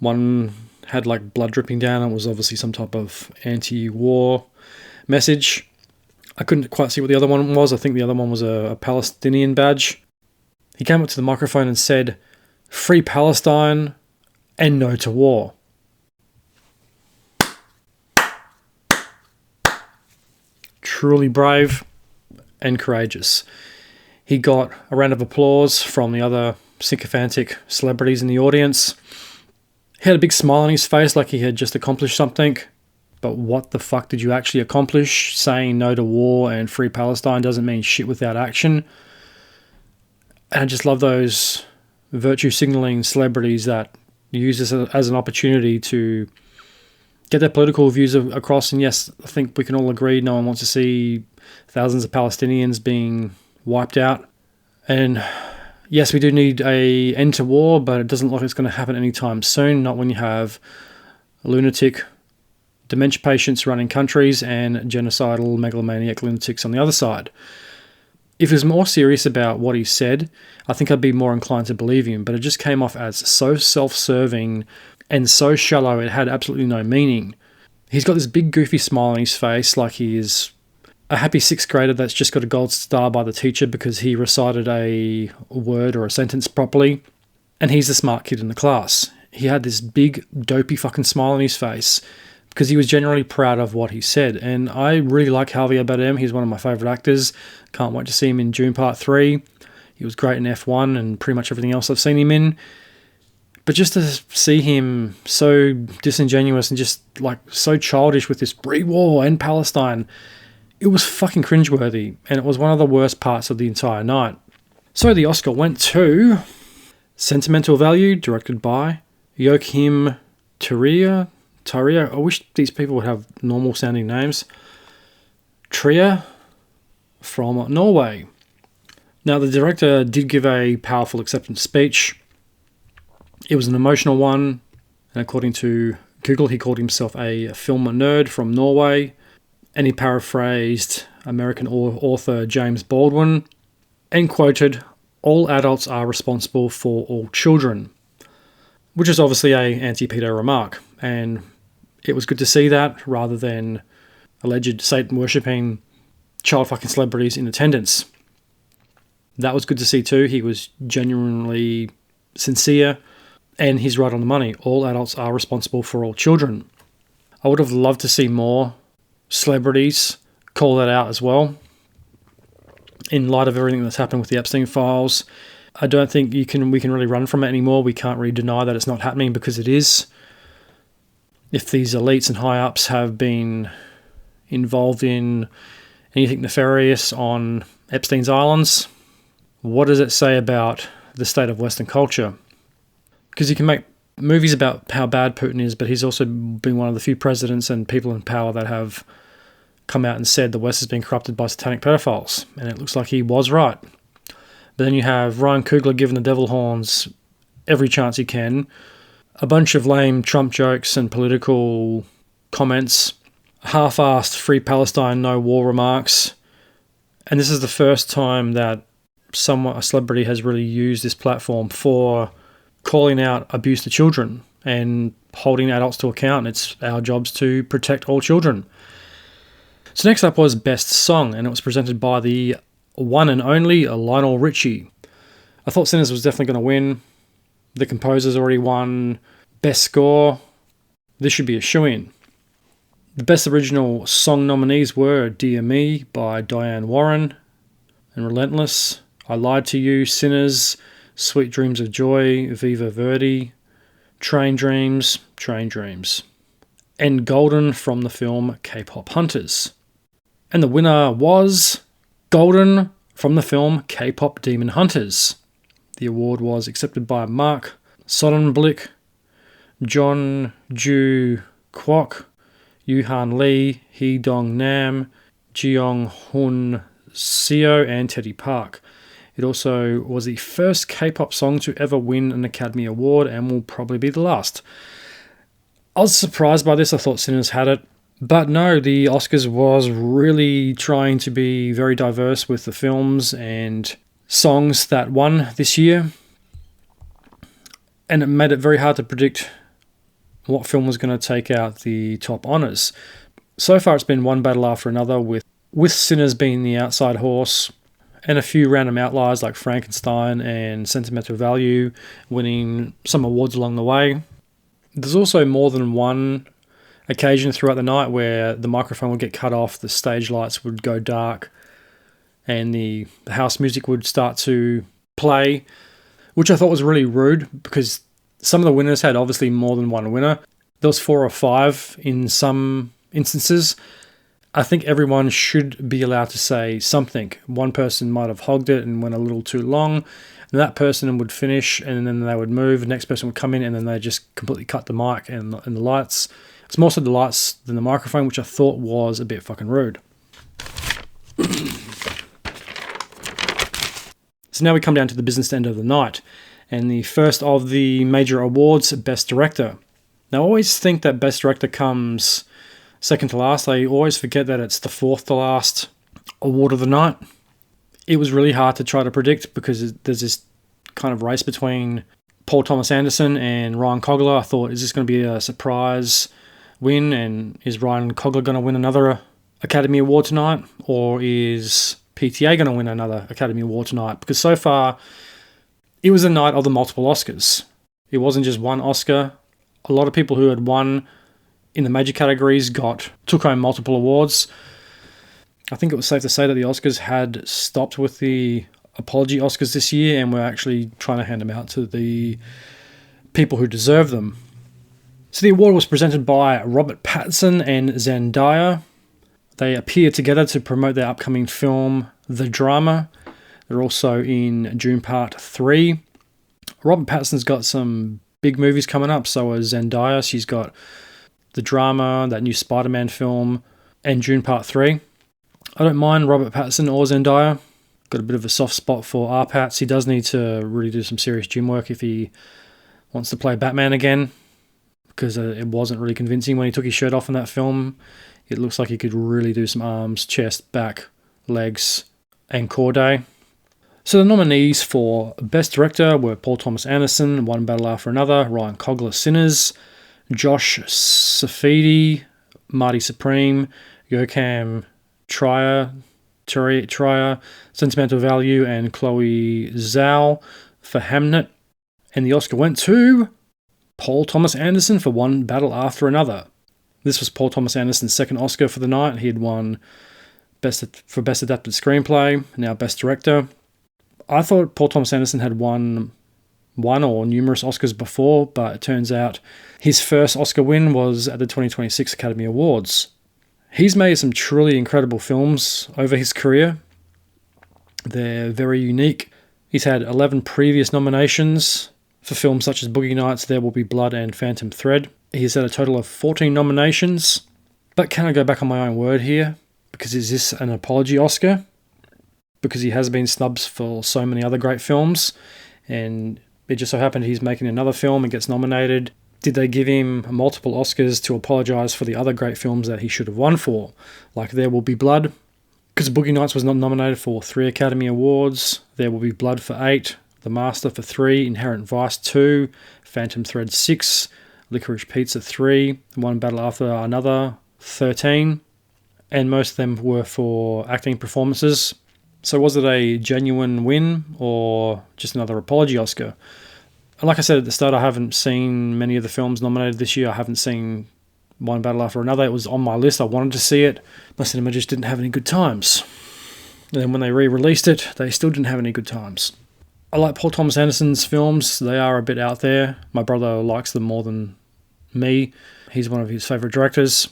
One had like blood dripping down. It was obviously some type of anti-war message. I couldn't quite see what the other one was. I think the other one was a Palestinian badge. He came up to the microphone and said, "Free Palestine and no to war." Truly brave and courageous. He got a round of applause from the other sycophantic celebrities in the audience. He had a big smile on his face like he had just accomplished something. But what the fuck did you actually accomplish? Saying no to war and free Palestine doesn't mean shit without action. And I just love those virtue signalling celebrities that use this as an opportunity to get their political views across. And yes, I think we can all agree no one wants to see thousands of Palestinians being wiped out. And yes, we do need an end to war, but it doesn't look like it's going to happen anytime soon. Not when you have lunatic dementia patients running countries and genocidal megalomaniac lunatics on the other side. If he was more serious about what he said, I think I'd be more inclined to believe him, but it just came off as so self-serving and so shallow it had absolutely no meaning. He's got this big goofy smile on his face like he is a happy sixth grader that's just got a gold star by the teacher because he recited a word or a sentence properly, and he's the smart kid in the class. He had this big dopey fucking smile on his face because he was generally proud of what he said. And I really like Javier Bardem. He's one of my favourite actors. Can't wait to see him in Dune Part 3. He was great in F1 and pretty much everything else I've seen him in. But just to see him so disingenuous and just like so childish with this pre-war and Palestine, it was fucking cringeworthy, and it was one of the worst parts of the entire night. So the Oscar went to Sentimental Value, directed by Joachim Trier. I wish these people would have normal sounding names. Trier from Norway. Now, the director did give a powerful acceptance speech. It was an emotional one, and according to Google, he called himself a film nerd from Norway, and he paraphrased American author James Baldwin and quoted, "All adults are responsible for all children," which is obviously a anti-pedo remark, and it was good to see that rather than alleged Satan-worshipping child-fucking celebrities in attendance. That was good to see too. He was genuinely sincere, and he's right on the money. All adults are responsible for all children. I would have loved to see more celebrities call that out as well. In light of everything that's happened with the Epstein files, I don't think we can really run from it anymore. We can't really deny that it's not happening, because it is. If these elites and high-ups have been involved in anything nefarious on Epstein's Islands, what does it say about the state of Western culture? Because you can make movies about how bad Putin is, but he's also been one of the few presidents and people in power that have come out and said the West has been corrupted by satanic pedophiles, and it looks like he was right. But then you have Ryan Coogler giving the devil horns every chance he can, a bunch of lame Trump jokes and political comments, half-assed Free Palestine, no war remarks, and this is the first time that a celebrity has really used this platform for calling out abuse to children and holding adults to account. It's our jobs to protect all children. So next up was Best Song, and it was presented by the one and only Lionel Richie. I thought Sinners was definitely going to win. The composer's already won Best Score. This should be a shoo-in. The Best Original Song nominees were Dear Me by Diane Warren and Relentless, I Lied to You, Sinners, Sweet Dreams of Joy, Viva Verdi, Train Dreams, and Golden from the film K-Pop Hunters. And the winner was Golden from the film K-Pop Demon Hunters. The award was accepted by Mark Sonnenblick, John Ju Kwok, Yuhan Lee, Hee Dong Nam, Jeong Hun Seo, and Teddy Park. It also was the first K-pop song to ever win an Academy Award, and will probably be the last. I was surprised by this. I thought Sinners had it. But no, the Oscars was really trying to be very diverse with the films and songs that won this year. And it made it very hard to predict what film was going to take out the top honours. So far it's been one battle after another, with Sinners being the outside horse, and a few random outliers like Frankenstein and Sentimental Value winning some awards along the way. There's also more than one occasion throughout the night where the microphone would get cut off, the stage lights would go dark, and the house music would start to play, which I thought was really rude, because some of the winners had obviously more than one winner. There was 4 or 5 in some instances. I think everyone should be allowed to say something. One person might have hogged it and went a little too long, and that person would finish, and then they would move, the next person would come in, and then they just completely cut the mic and the lights. It's more so the lights than the microphone, which I thought was a bit fucking rude. So now we come down to the business end of the night, and the first of the major awards, Best Director. Now, I always think that Best Director comes second to last. I always forget that it's the fourth to last award of the night. It was really hard to try to predict, because there's this kind of race between Paul Thomas Anderson and Ryan Coogler. I thought, is this going to be a surprise win, and is Ryan Coogler going to win another Academy Award tonight, or is PTA going to win another Academy Award tonight? Because so far, it was a night of the multiple Oscars. It wasn't just one Oscar. A lot of people who had won in the major categories took home multiple awards. I think it was safe to say that the Oscars had stopped with the apology Oscars this year, and were actually trying to hand them out to the people who deserve them. So the award was presented by Robert Pattinson and Zendaya. They appear together to promote their upcoming film, The Drama. They're also in Dune Part 3. Robert Pattinson's got some big movies coming up, so is Zendaya. She's got The Drama, that new Spider-Man film, and Dune Part 3. I don't mind Robert Pattinson or Zendaya. Got a bit of a soft spot for R-Pats. He does need to really do some serious gym work if he wants to play Batman again, because it wasn't really convincing when he took his shirt off in that film. It looks like he could really do some arms, chest, back, legs, and core day. So the nominees for Best Director were Paul Thomas Anderson, One Battle After Another, Ryan Coogler, Sinners, Josh Safdie, Marty Supreme, Joachim Trier, Sentimental Value, and Chloe Zhao for Hamnet. And the Oscar went to Paul Thomas Anderson for One Battle After Another. This was Paul Thomas Anderson's second Oscar for the night. He had won Best Adapted Screenplay, now Best Director. I thought Paul Thomas Anderson had won one or numerous Oscars before, but it turns out his first Oscar win was at the 2026 Academy Awards. He's made some truly incredible films over his career. They're very unique. He's had 11 previous nominations for films such as Boogie Nights, There Will Be Blood, and Phantom Thread. He's had a total of 14 nominations. But can I go back on my own word here? Because is this an apology Oscar? Because he has been snubbed for so many other great films, and it just so happened he's making another film and gets nominated. Did they give him multiple Oscars to apologise for the other great films that he should have won for, like There Will Be Blood? Because Boogie Nights was not nominated for 3 Academy Awards, There Will Be Blood for 8, The Master for 3, Inherent Vice 2, Phantom Thread 6, Licorice Pizza 3, One Battle After Another 13, and most of them were for acting performances. So was it a genuine win or just another apology Oscar? Like I said at the start, I haven't seen many of the films nominated this year. I haven't seen One Battle After Another. It was on my list. I wanted to see it. My cinema just didn't have any good times. And then when they re-released it, they still didn't have any good times. I like Paul Thomas Anderson's films. They are a bit out there. My brother likes them more than me. He's one of his favourite directors.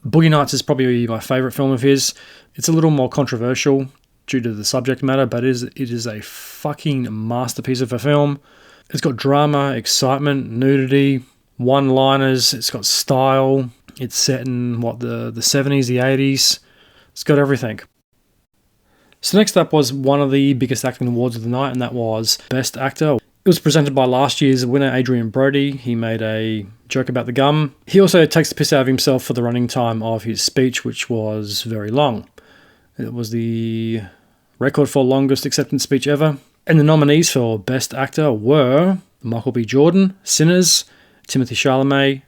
Boogie Nights is probably my favourite film of his. It's a little more controversial due to the subject matter, but it is a fucking masterpiece of a film. It's got drama, excitement, nudity, one-liners, it's got style, it's set in, the 70s, the 80s. It's got everything. So next up was one of the biggest acting awards of the night, and that was Best Actor. It was presented by last year's winner, Adrian Brody. He made a joke about the gum. He also takes the piss out of himself for the running time of his speech, which was very long. It was the record for longest acceptance speech ever. And the nominees for Best Actor were Michael B. Jordan, Sinners, Timothée Chalamet,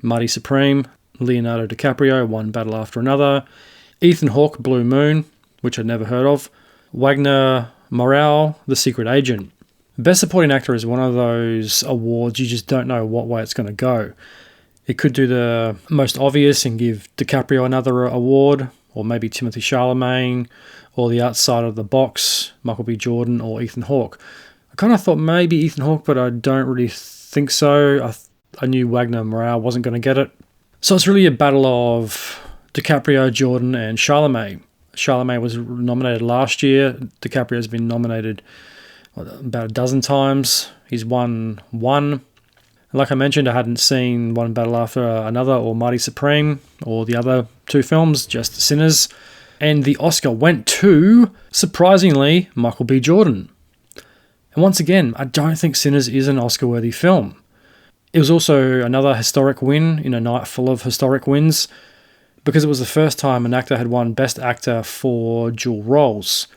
Marty Supreme, Leonardo DiCaprio, One Battle After Another, Ethan Hawke, Blue Moon, which I'd never heard of, Wagner Moral, The Secret Agent. Best Supporting Actor is one of those awards you just don't know what way it's going to go. It could do the most obvious and give DiCaprio another award, or maybe Timothée Chalamet, or the outside of the box, Michael B. Jordan or Ethan Hawke. I kind of thought maybe Ethan Hawke, but I don't really think so. I knew Wagner Moral wasn't going to get it. So it's really a battle of DiCaprio, Jordan, and Chalamet. Chalamet was nominated last year. DiCaprio's been nominated about a dozen times. He's won one. And like I mentioned, I hadn't seen One Battle After Another or Marty Supreme or the other 2 films, just Sinners. And the Oscar went to, surprisingly, Michael B. Jordan. And once again, I don't think Sinners is an Oscar-worthy film. It was also another historic win in a night full of historic wins, because it was the first time an actor had won Best Actor for dual roles.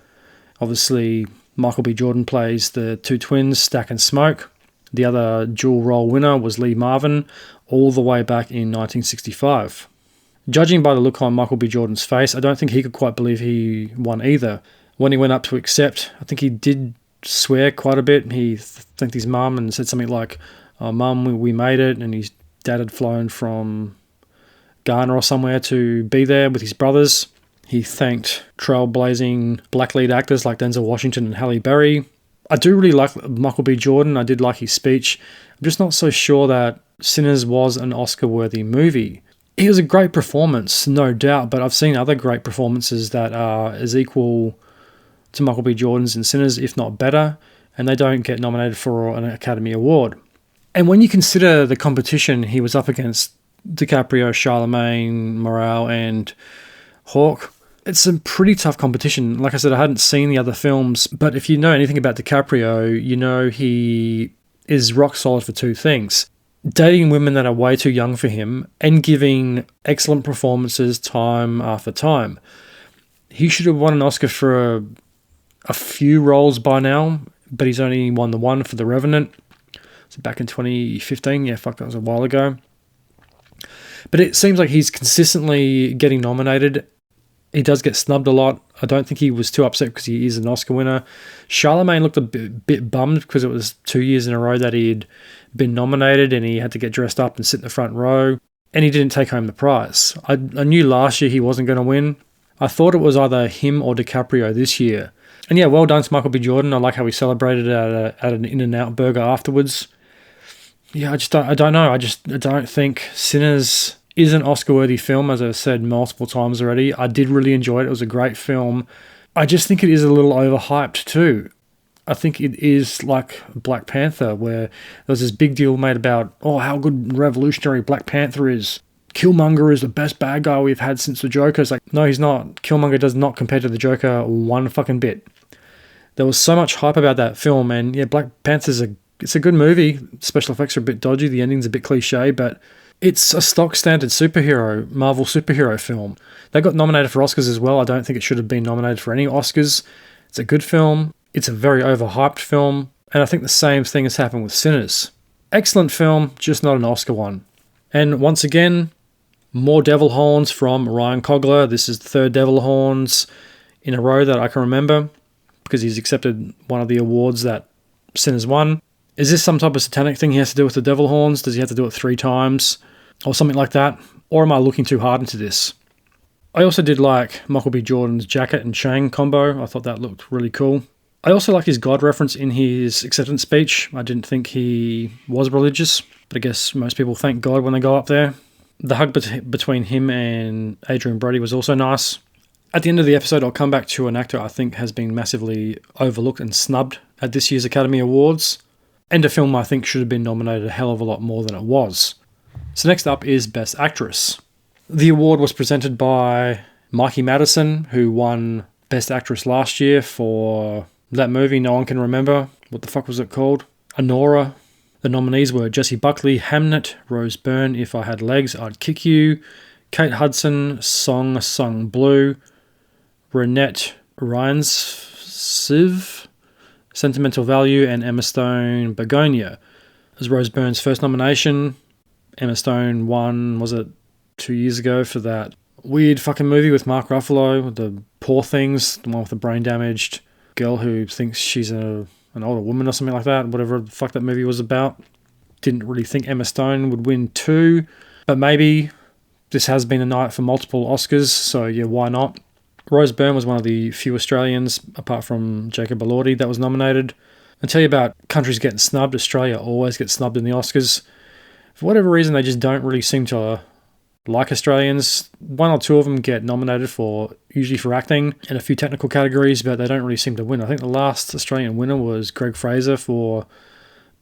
Obviously, Michael B. Jordan plays the 2 twins, Stack and Smoke. The other dual role winner was Lee Marvin, all the way back in 1965. Judging by the look on Michael B. Jordan's face, I don't think he could quite believe he won either. When he went up to accept, I think he did swear quite a bit. He thanked his mum and said something like, "Oh, Mum, we made it," and his dad had flown from Ghana or somewhere to be there with his brothers. He thanked trailblazing black lead actors like Denzel Washington and Halle Berry. I do really like Michael B. Jordan. I did like his speech. I'm just not so sure that Sinners was an Oscar-worthy movie. It was a great performance, no doubt, but I've seen other great performances that are as equal to Michael B. Jordan's in Sinners, if not better, and they don't get nominated for an Academy Award. And when you consider the competition he was up against, DiCaprio, Charlemagne, Morale, and Hawke, it's a pretty tough competition. Like I said, I hadn't seen the other films, but if you know anything about DiCaprio, you know he is rock solid for two things: dating women that are way too young for him and giving excellent performances time after time. He should have won an Oscar for a few roles by now, but he's only won the one for The Revenant. So back in 2015, yeah, fuck, that was a while ago. But it seems like he's consistently getting nominated. He does get snubbed a lot. I don't think he was too upset because he is an Oscar winner. Charlemagne looked a bit bummed because it was 2 years in a row that he'd been nominated and he had to get dressed up and sit in the front row, and he didn't take home the prize. I knew last year he wasn't going to win. I thought it was either him or DiCaprio this year. And yeah, well done to Michael B. Jordan. I like how he celebrated at an In-N-Out burger afterwards. Yeah, I don't know. I don't think Sinners is an Oscar-worthy film, as I've said multiple times already. I did really enjoy it. It was a great film. I just think it is a little overhyped too. I think it is like Black Panther, where there was this big deal made about, oh, how good and revolutionary Black Panther is. Killmonger is the best bad guy we've had since the Joker. It's like, no, he's not. Killmonger does not compare to the Joker one fucking bit. There was so much hype about that film, and yeah, Black Panther's it's a good movie. Special effects are a bit dodgy. The ending's a bit cliche, but it's a stock standard Marvel superhero film. They got nominated for Oscars as well. I don't think it should have been nominated for any Oscars. It's a good film. It's a very overhyped film. And I think the same thing has happened with Sinners. Excellent film, just not an Oscar one. And once again, more devil horns from Ryan Coogler. This is the third devil horns in a row that I can remember, because he's accepted one of the awards that Sinners won. Is this some type of satanic thing he has to do with the devil horns? Does he have to do it 3 times? Or something like that? Or am I looking too hard into this? I also did like Michael B. Jordan's jacket and chain combo. I thought that looked really cool. I also like his God reference in his acceptance speech. I didn't think he was religious, but I guess most people thank God when they go up there. The hug between him and Adrian Brody was also nice. At the end of the episode, I'll come back to an actor I think has been massively overlooked and snubbed at this year's Academy Awards, and a film I think should have been nominated a hell of a lot more than it was. So next up is Best Actress. The award was presented by Mikey Madison, who won Best Actress last year for that movie no one can remember. What the fuck was it called? Anora. The nominees were Jessie Buckley, Hamnet, Rose Byrne, If I Had Legs, I'd Kick You, Kate Hudson, Song Sung Blue, Renette Reinsve, Sentimental Value, and Emma Stone, Begonia. It was Rose Byrne's first nomination. Emma Stone won, was it 2 years ago, for that weird fucking movie with Mark Ruffalo, with the Poor Things, the one with the brain-damaged girl who thinks she's an older woman or something like that, whatever the fuck that movie was about. Didn't really think Emma Stone would win 2, but maybe this has been a night for multiple Oscars, so yeah, why not? Rose Byrne was one of the few Australians, apart from Jacob Elordi, that was nominated. I'll tell you about countries getting snubbed. Australia always gets snubbed in the Oscars. For whatever reason, they just don't really seem to like Australians. 1 or 2 of them get nominated usually for acting and a few technical categories, but they don't really seem to win. I think the last Australian winner was Greg Fraser for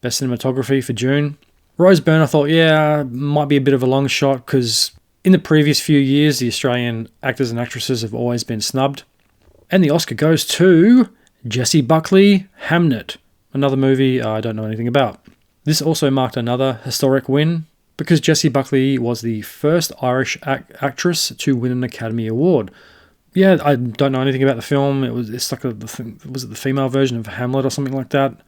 Best Cinematography for June. Rose Byrne, I thought, yeah, might be a bit of a long shot, because in the previous few years, the Australian actors and actresses have always been snubbed. And the Oscar goes to Jessie Buckley, Hamnet, another movie I don't know anything about. This also marked another historic win, because Jessie Buckley was the first Irish actress to win an Academy Award. Yeah, I don't know anything about the film. It's like was it the female version of Hamlet or something like that?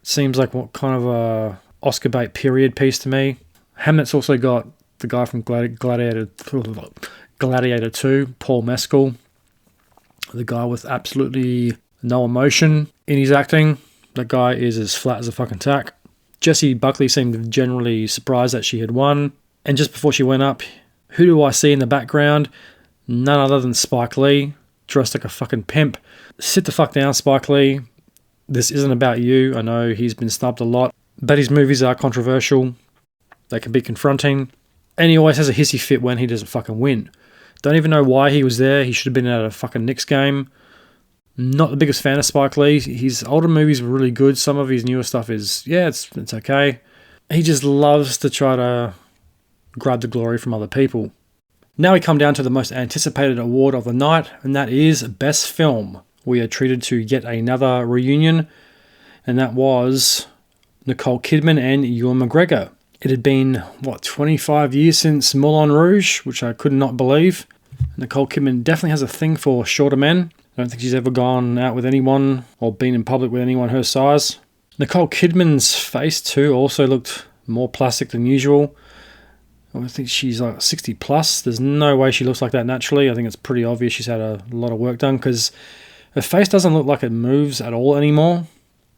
Seems like what kind of a Oscar bait period piece to me. Hamlet's also got the guy from Gladiator 2, Paul Mescal, the guy with absolutely no emotion in his acting. That guy is as flat as a fucking tack. Jessie Buckley seemed generally surprised that she had won. And just before she went up, who do I see in the background? None other than Spike Lee, dressed like a fucking pimp. Sit the fuck down, Spike Lee. This isn't about you. I know he's been snubbed a lot, but his movies are controversial. They can be confronting. And he always has a hissy fit when he doesn't fucking win. Don't even know why he was there. He should have been at a fucking Knicks game. Not the biggest fan of Spike Lee. His older movies were really good. Some of his newer stuff is, it's okay. He just loves to try to grab the glory from other people. Now we come down to the most anticipated award of the night, and that is Best Film. We are treated to yet another reunion, and that was Nicole Kidman and Ewan McGregor. It had been, 25 years since Moulin Rouge, which I could not believe. Nicole Kidman definitely has a thing for shorter men. I don't think she's ever gone out with anyone or been in public with anyone her size. Nicole Kidman's face too also looked more plastic than usual. I think she's like 60 plus. There's no way she looks like that naturally. I think it's pretty obvious she's had a lot of work done because her face doesn't look like it moves at all anymore.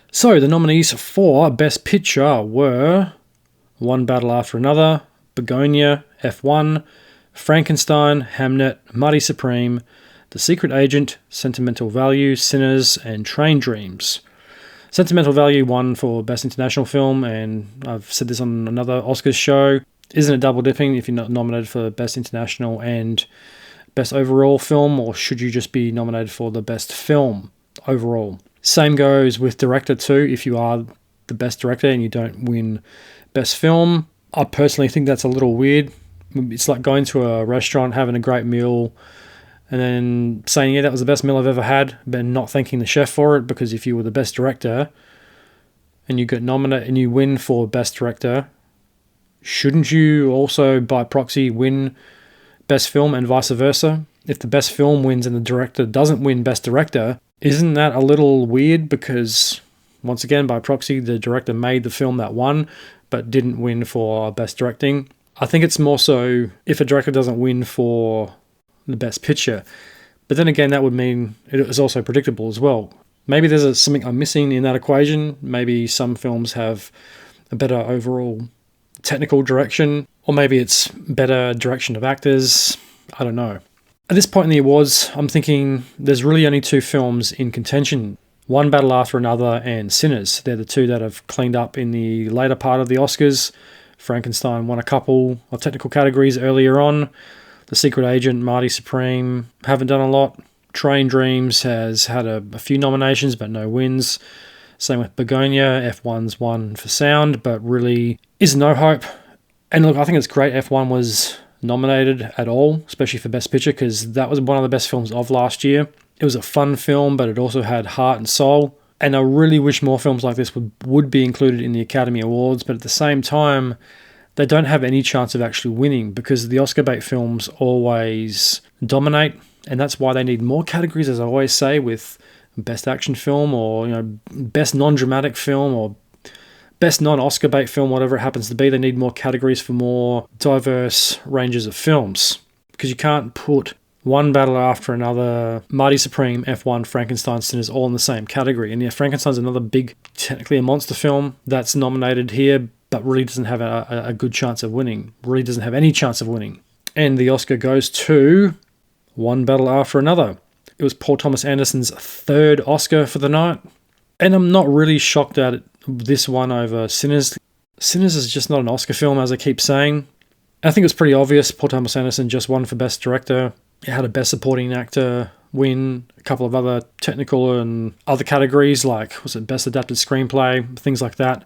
So the nominees for Best Picture were One Battle After Another, Begonia, F1, Frankenstein, Hamnet, Mighty Supreme, The Secret Agent, Sentimental Value, Sinners, and Train Dreams. Sentimental Value won for Best International Film, and I've said this on another Oscars show. Isn't it double dipping if you're not nominated for Best International and Best Overall Film, or should you just be nominated for the Best Film overall? Same goes with Director too. If you are the Best Director and you don't win Best Film, I personally think that's a little weird. It's like going to a restaurant, having a great meal, and then saying, that was the best meal I've ever had, but not thanking the chef for it, because if you were the Best Director and you get nominated and you win for Best Director, shouldn't you also, by proxy, win Best Film and vice versa? If the Best Film wins and the director doesn't win Best Director, isn't that a little weird? Because, once again, by proxy, the director made the film that won, but didn't win for Best Directing. I think it's more so if a director doesn't win for the Best Picture. But then again, that would mean it is also predictable as well. Maybe there's something I'm missing in that equation. Maybe some films have a better overall technical direction, or maybe it's better direction of actors. I don't know. At this point in the awards, I'm thinking there's really only two films in contention. One Battle After Another and Sinners. They're the two that have cleaned up in the later part of the Oscars. Frankenstein won a couple of technical categories earlier on. The Secret Agent, Mighty Supreme haven't done a lot. Train Dreams has had a few nominations but no wins. Same with Begonia. F1's won for sound, but really is no hope. And look, I think it's great F1 was nominated at all, especially for Best Picture, because that was one of the best films of last year. It was a fun film, but it also had heart and soul. And I really wish more films like this would be included in the Academy Awards, but at the same time, they don't have any chance of actually winning because the Oscar bait films always dominate, and that's why they need more categories, as I always say, with Best Action Film or Best Non-Dramatic Film or Best Non-Oscar bait film, whatever it happens to be. They need more categories for more diverse ranges of films, because you can't put One Battle After Another, Mighty Supreme, F1, Frankenstein, Sinners all in the same category. And Frankenstein's another big, technically a monster film that's nominated here, but really doesn't have a good chance of winning. Really doesn't have any chance of winning. And the Oscar goes to One Battle After Another. It was Paul Thomas Anderson's third Oscar for the night. And I'm not really shocked at this one over Sinners. Sinners is just not an Oscar film, as I keep saying. I think it was pretty obvious. Paul Thomas Anderson just won for Best Director. It had a Best Supporting Actor win, a couple of other technical and other categories, like, was it Best Adapted Screenplay, things like that.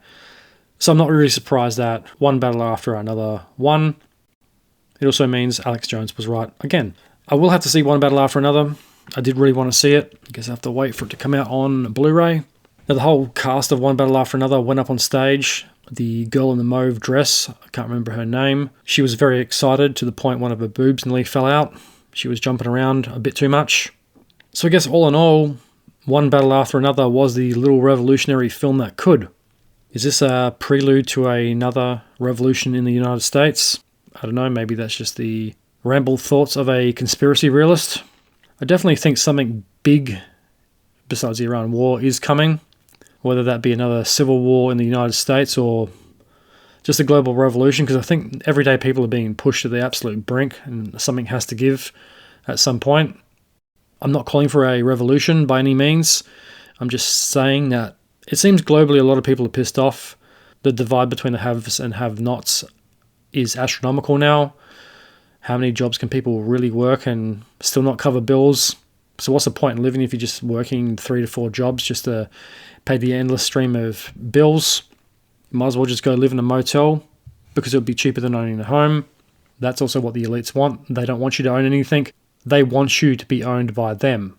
So I'm not really surprised that One Battle After Another won. It also means Alex Jones was right again. I will have to see One Battle After Another. I did really want to see it. I guess I have to wait for it to come out on Blu-ray. Now, the whole cast of One Battle After Another went up on stage. The girl in the mauve dress, I can't remember her name. She was very excited to the point one of her boobs nearly fell out. She was jumping around a bit too much. So I guess all in all, One Battle After Another was the little revolutionary film that could. Is this a prelude to another revolution in the United States? I don't know, maybe that's just the rambled thoughts of a conspiracy realist. I definitely think something big besides the Iran war is coming, whether that be another civil war in the United States or just a global revolution, because I think everyday people are being pushed to the absolute brink and something has to give at some point. I'm not calling for a revolution by any means. I'm just saying that it seems globally a lot of people are pissed off. The divide between the haves and have-nots is astronomical now. How many jobs can people really work and still not cover bills? So what's the point in living if you're just working 3 to 4 jobs just to pay the endless stream of bills? You might as well just go live in a motel because it'll be cheaper than owning a home. That's also what the elites want. They don't want you to own anything. They want you to be owned by them.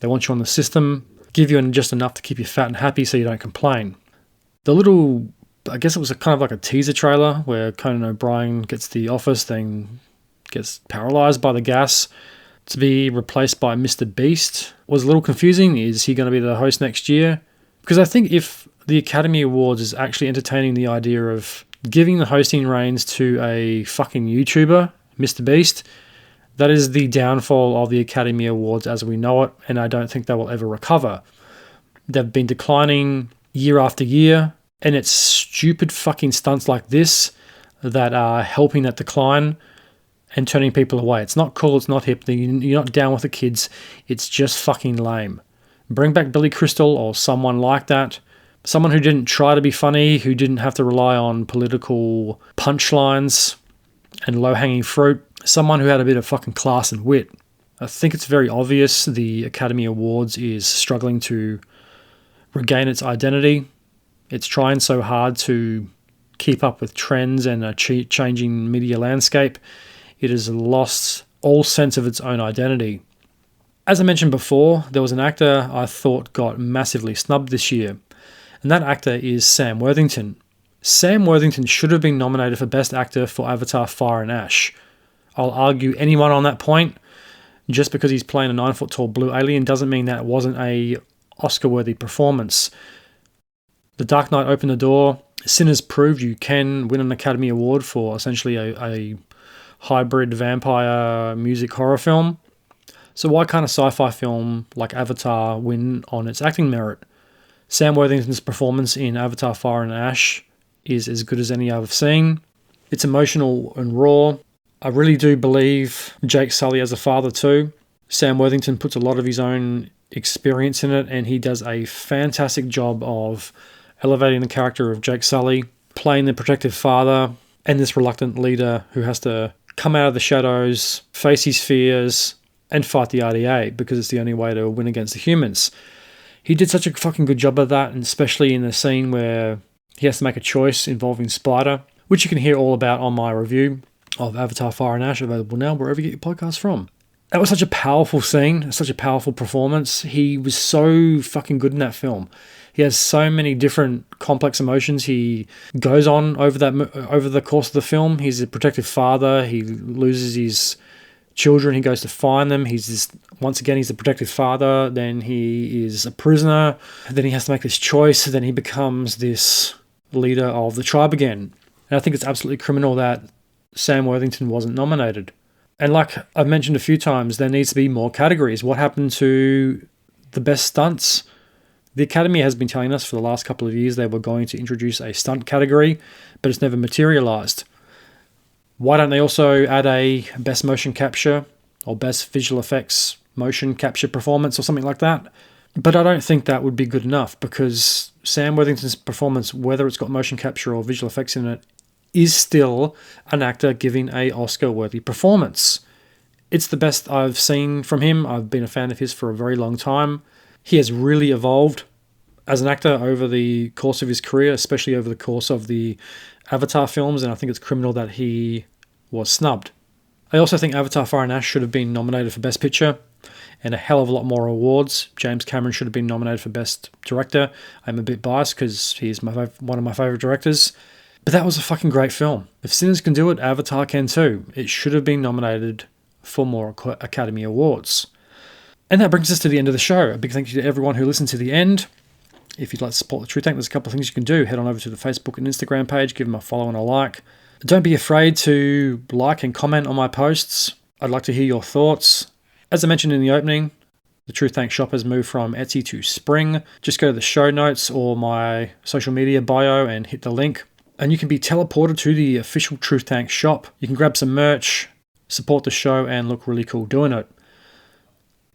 They want you on the system, give you just enough to keep you fat and happy so you don't complain. The little, I guess it was kind of like a teaser trailer where Conan O'Brien gets the office, then gets paralyzed by the gas to be replaced by Mr. Beast. Was a little confusing. Is he going to be the host next year? Because I think if the Academy Awards is actually entertaining the idea of giving the hosting reins to a fucking YouTuber, Mr. Beast, that is the downfall of the Academy Awards as we know it, and I don't think they will ever recover. They've been declining year after year, and it's stupid fucking stunts like this that are helping that decline and turning people away. It's not cool, it's not hip, you're not down with the kids, it's just fucking lame. Bring back Billy Crystal or someone like that. Someone who didn't try to be funny, who didn't have to rely on political punchlines and low-hanging fruit. Someone who had a bit of fucking class and wit. I think it's very obvious the Academy Awards is struggling to regain its identity. It's trying so hard to keep up with trends and a changing media landscape. It has lost all sense of its own identity. As I mentioned before, there was an actor I thought got massively snubbed this year, and that actor is Sam Worthington. Sam Worthington should have been nominated for Best Actor for Avatar: Fire and Ash. I'll argue anyone on that point. Just because he's playing a 9-foot-tall blue alien doesn't mean that it wasn't a Oscar-worthy performance. The Dark Knight opened the door. Sinners proved you can win an Academy Award for essentially a hybrid vampire music horror film. So why can't a sci-fi film like Avatar win on its acting merit? Sam Worthington's performance in Avatar: Fire and Ash is as good as any I've seen. It's emotional and raw. I really do believe Jake Sully as a father too. Sam Worthington puts a lot of his own experience in it, and he does a fantastic job of elevating the character of Jake Sully, playing the protective father and this reluctant leader who has to come out of the shadows, face his fears, and fight the RDA because it's the only way to win against the humans. He did such a fucking good job of that, and especially in the scene where he has to make a choice involving Spider, which you can hear all about on my review of Avatar: Fire and Ash, available now wherever you get your podcasts from. That was such a powerful scene, such a powerful performance. He was so fucking good in that film. He has so many different complex emotions he goes on over the course of the film. He's a protective father. He loses his children. He goes to find them. He's the protective father. Then he is a prisoner. Then he has to make this choice. Then he becomes this leader of the tribe again. And I think it's absolutely criminal that Sam Worthington wasn't nominated. And like I've mentioned a few times, there needs to be more categories. What happened to the best stunts? The Academy has been telling us for the last couple of years they were going to introduce a stunt category, but it's never materialized. Why don't they also add a best motion capture or best visual effects motion capture performance or something like that? But I don't think that would be good enough because Sam Worthington's performance, whether it's got motion capture or visual effects in it, is still an actor giving a Oscar-worthy performance. It's the best I've seen from him. I've been a fan of his for a very long time. He has really evolved as an actor over the course of his career, especially over the course of the Avatar films, and I think it's criminal that he was snubbed. I also think Avatar: Fire and Ash should have been nominated for Best Picture and a hell of a lot more awards. James Cameron should have been nominated for Best Director. I'm a bit biased because he's one of my favourite directors. But that was a fucking great film. If Sinners can do it, Avatar can too. It should have been nominated for more Academy Awards. And that brings us to the end of the show. A big thank you to everyone who listened to the end. If you'd like to support the True Tank, there's a couple of things you can do. Head on over to the Facebook and Instagram page, give them a follow and a like. Don't be afraid to like and comment on my posts. I'd like to hear your thoughts. As I mentioned in the opening, the True Tank shop has moved from Etsy to Spring. Just go to the show notes or my social media bio and hit the link. And you can be teleported to the official True Tank shop. You can grab some merch, support the show, and look really cool doing it.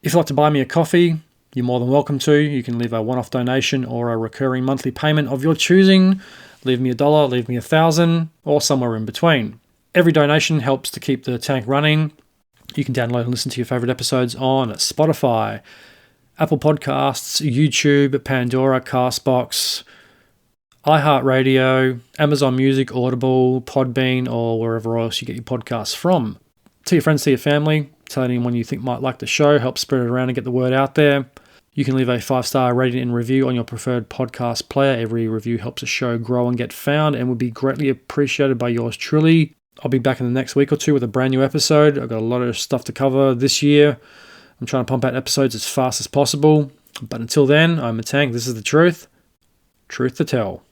If you'd like to buy me a coffee, you're more than welcome to. You can leave a one-off donation or a recurring monthly payment of your choosing. Leave me $1, leave me 1,000, or somewhere in between. Every donation helps to keep the tank running. You can download and listen to your favorite episodes on Spotify, Apple Podcasts, YouTube, Pandora, Castbox, iHeartRadio, Amazon Music, Audible, Podbean, or wherever else you get your podcasts from. Tell your friends, tell your family, tell anyone you think might like the show, help spread it around and get the word out there. You can leave a 5-star rating and review on your preferred podcast player. Every review helps the show grow and get found and would be greatly appreciated by yours truly. I'll be back in the next week or two with a brand new episode. I've got a lot of stuff to cover this year. I'm trying to pump out episodes as fast as possible. But until then, I'm a Tank. This is the truth. Truth to tell.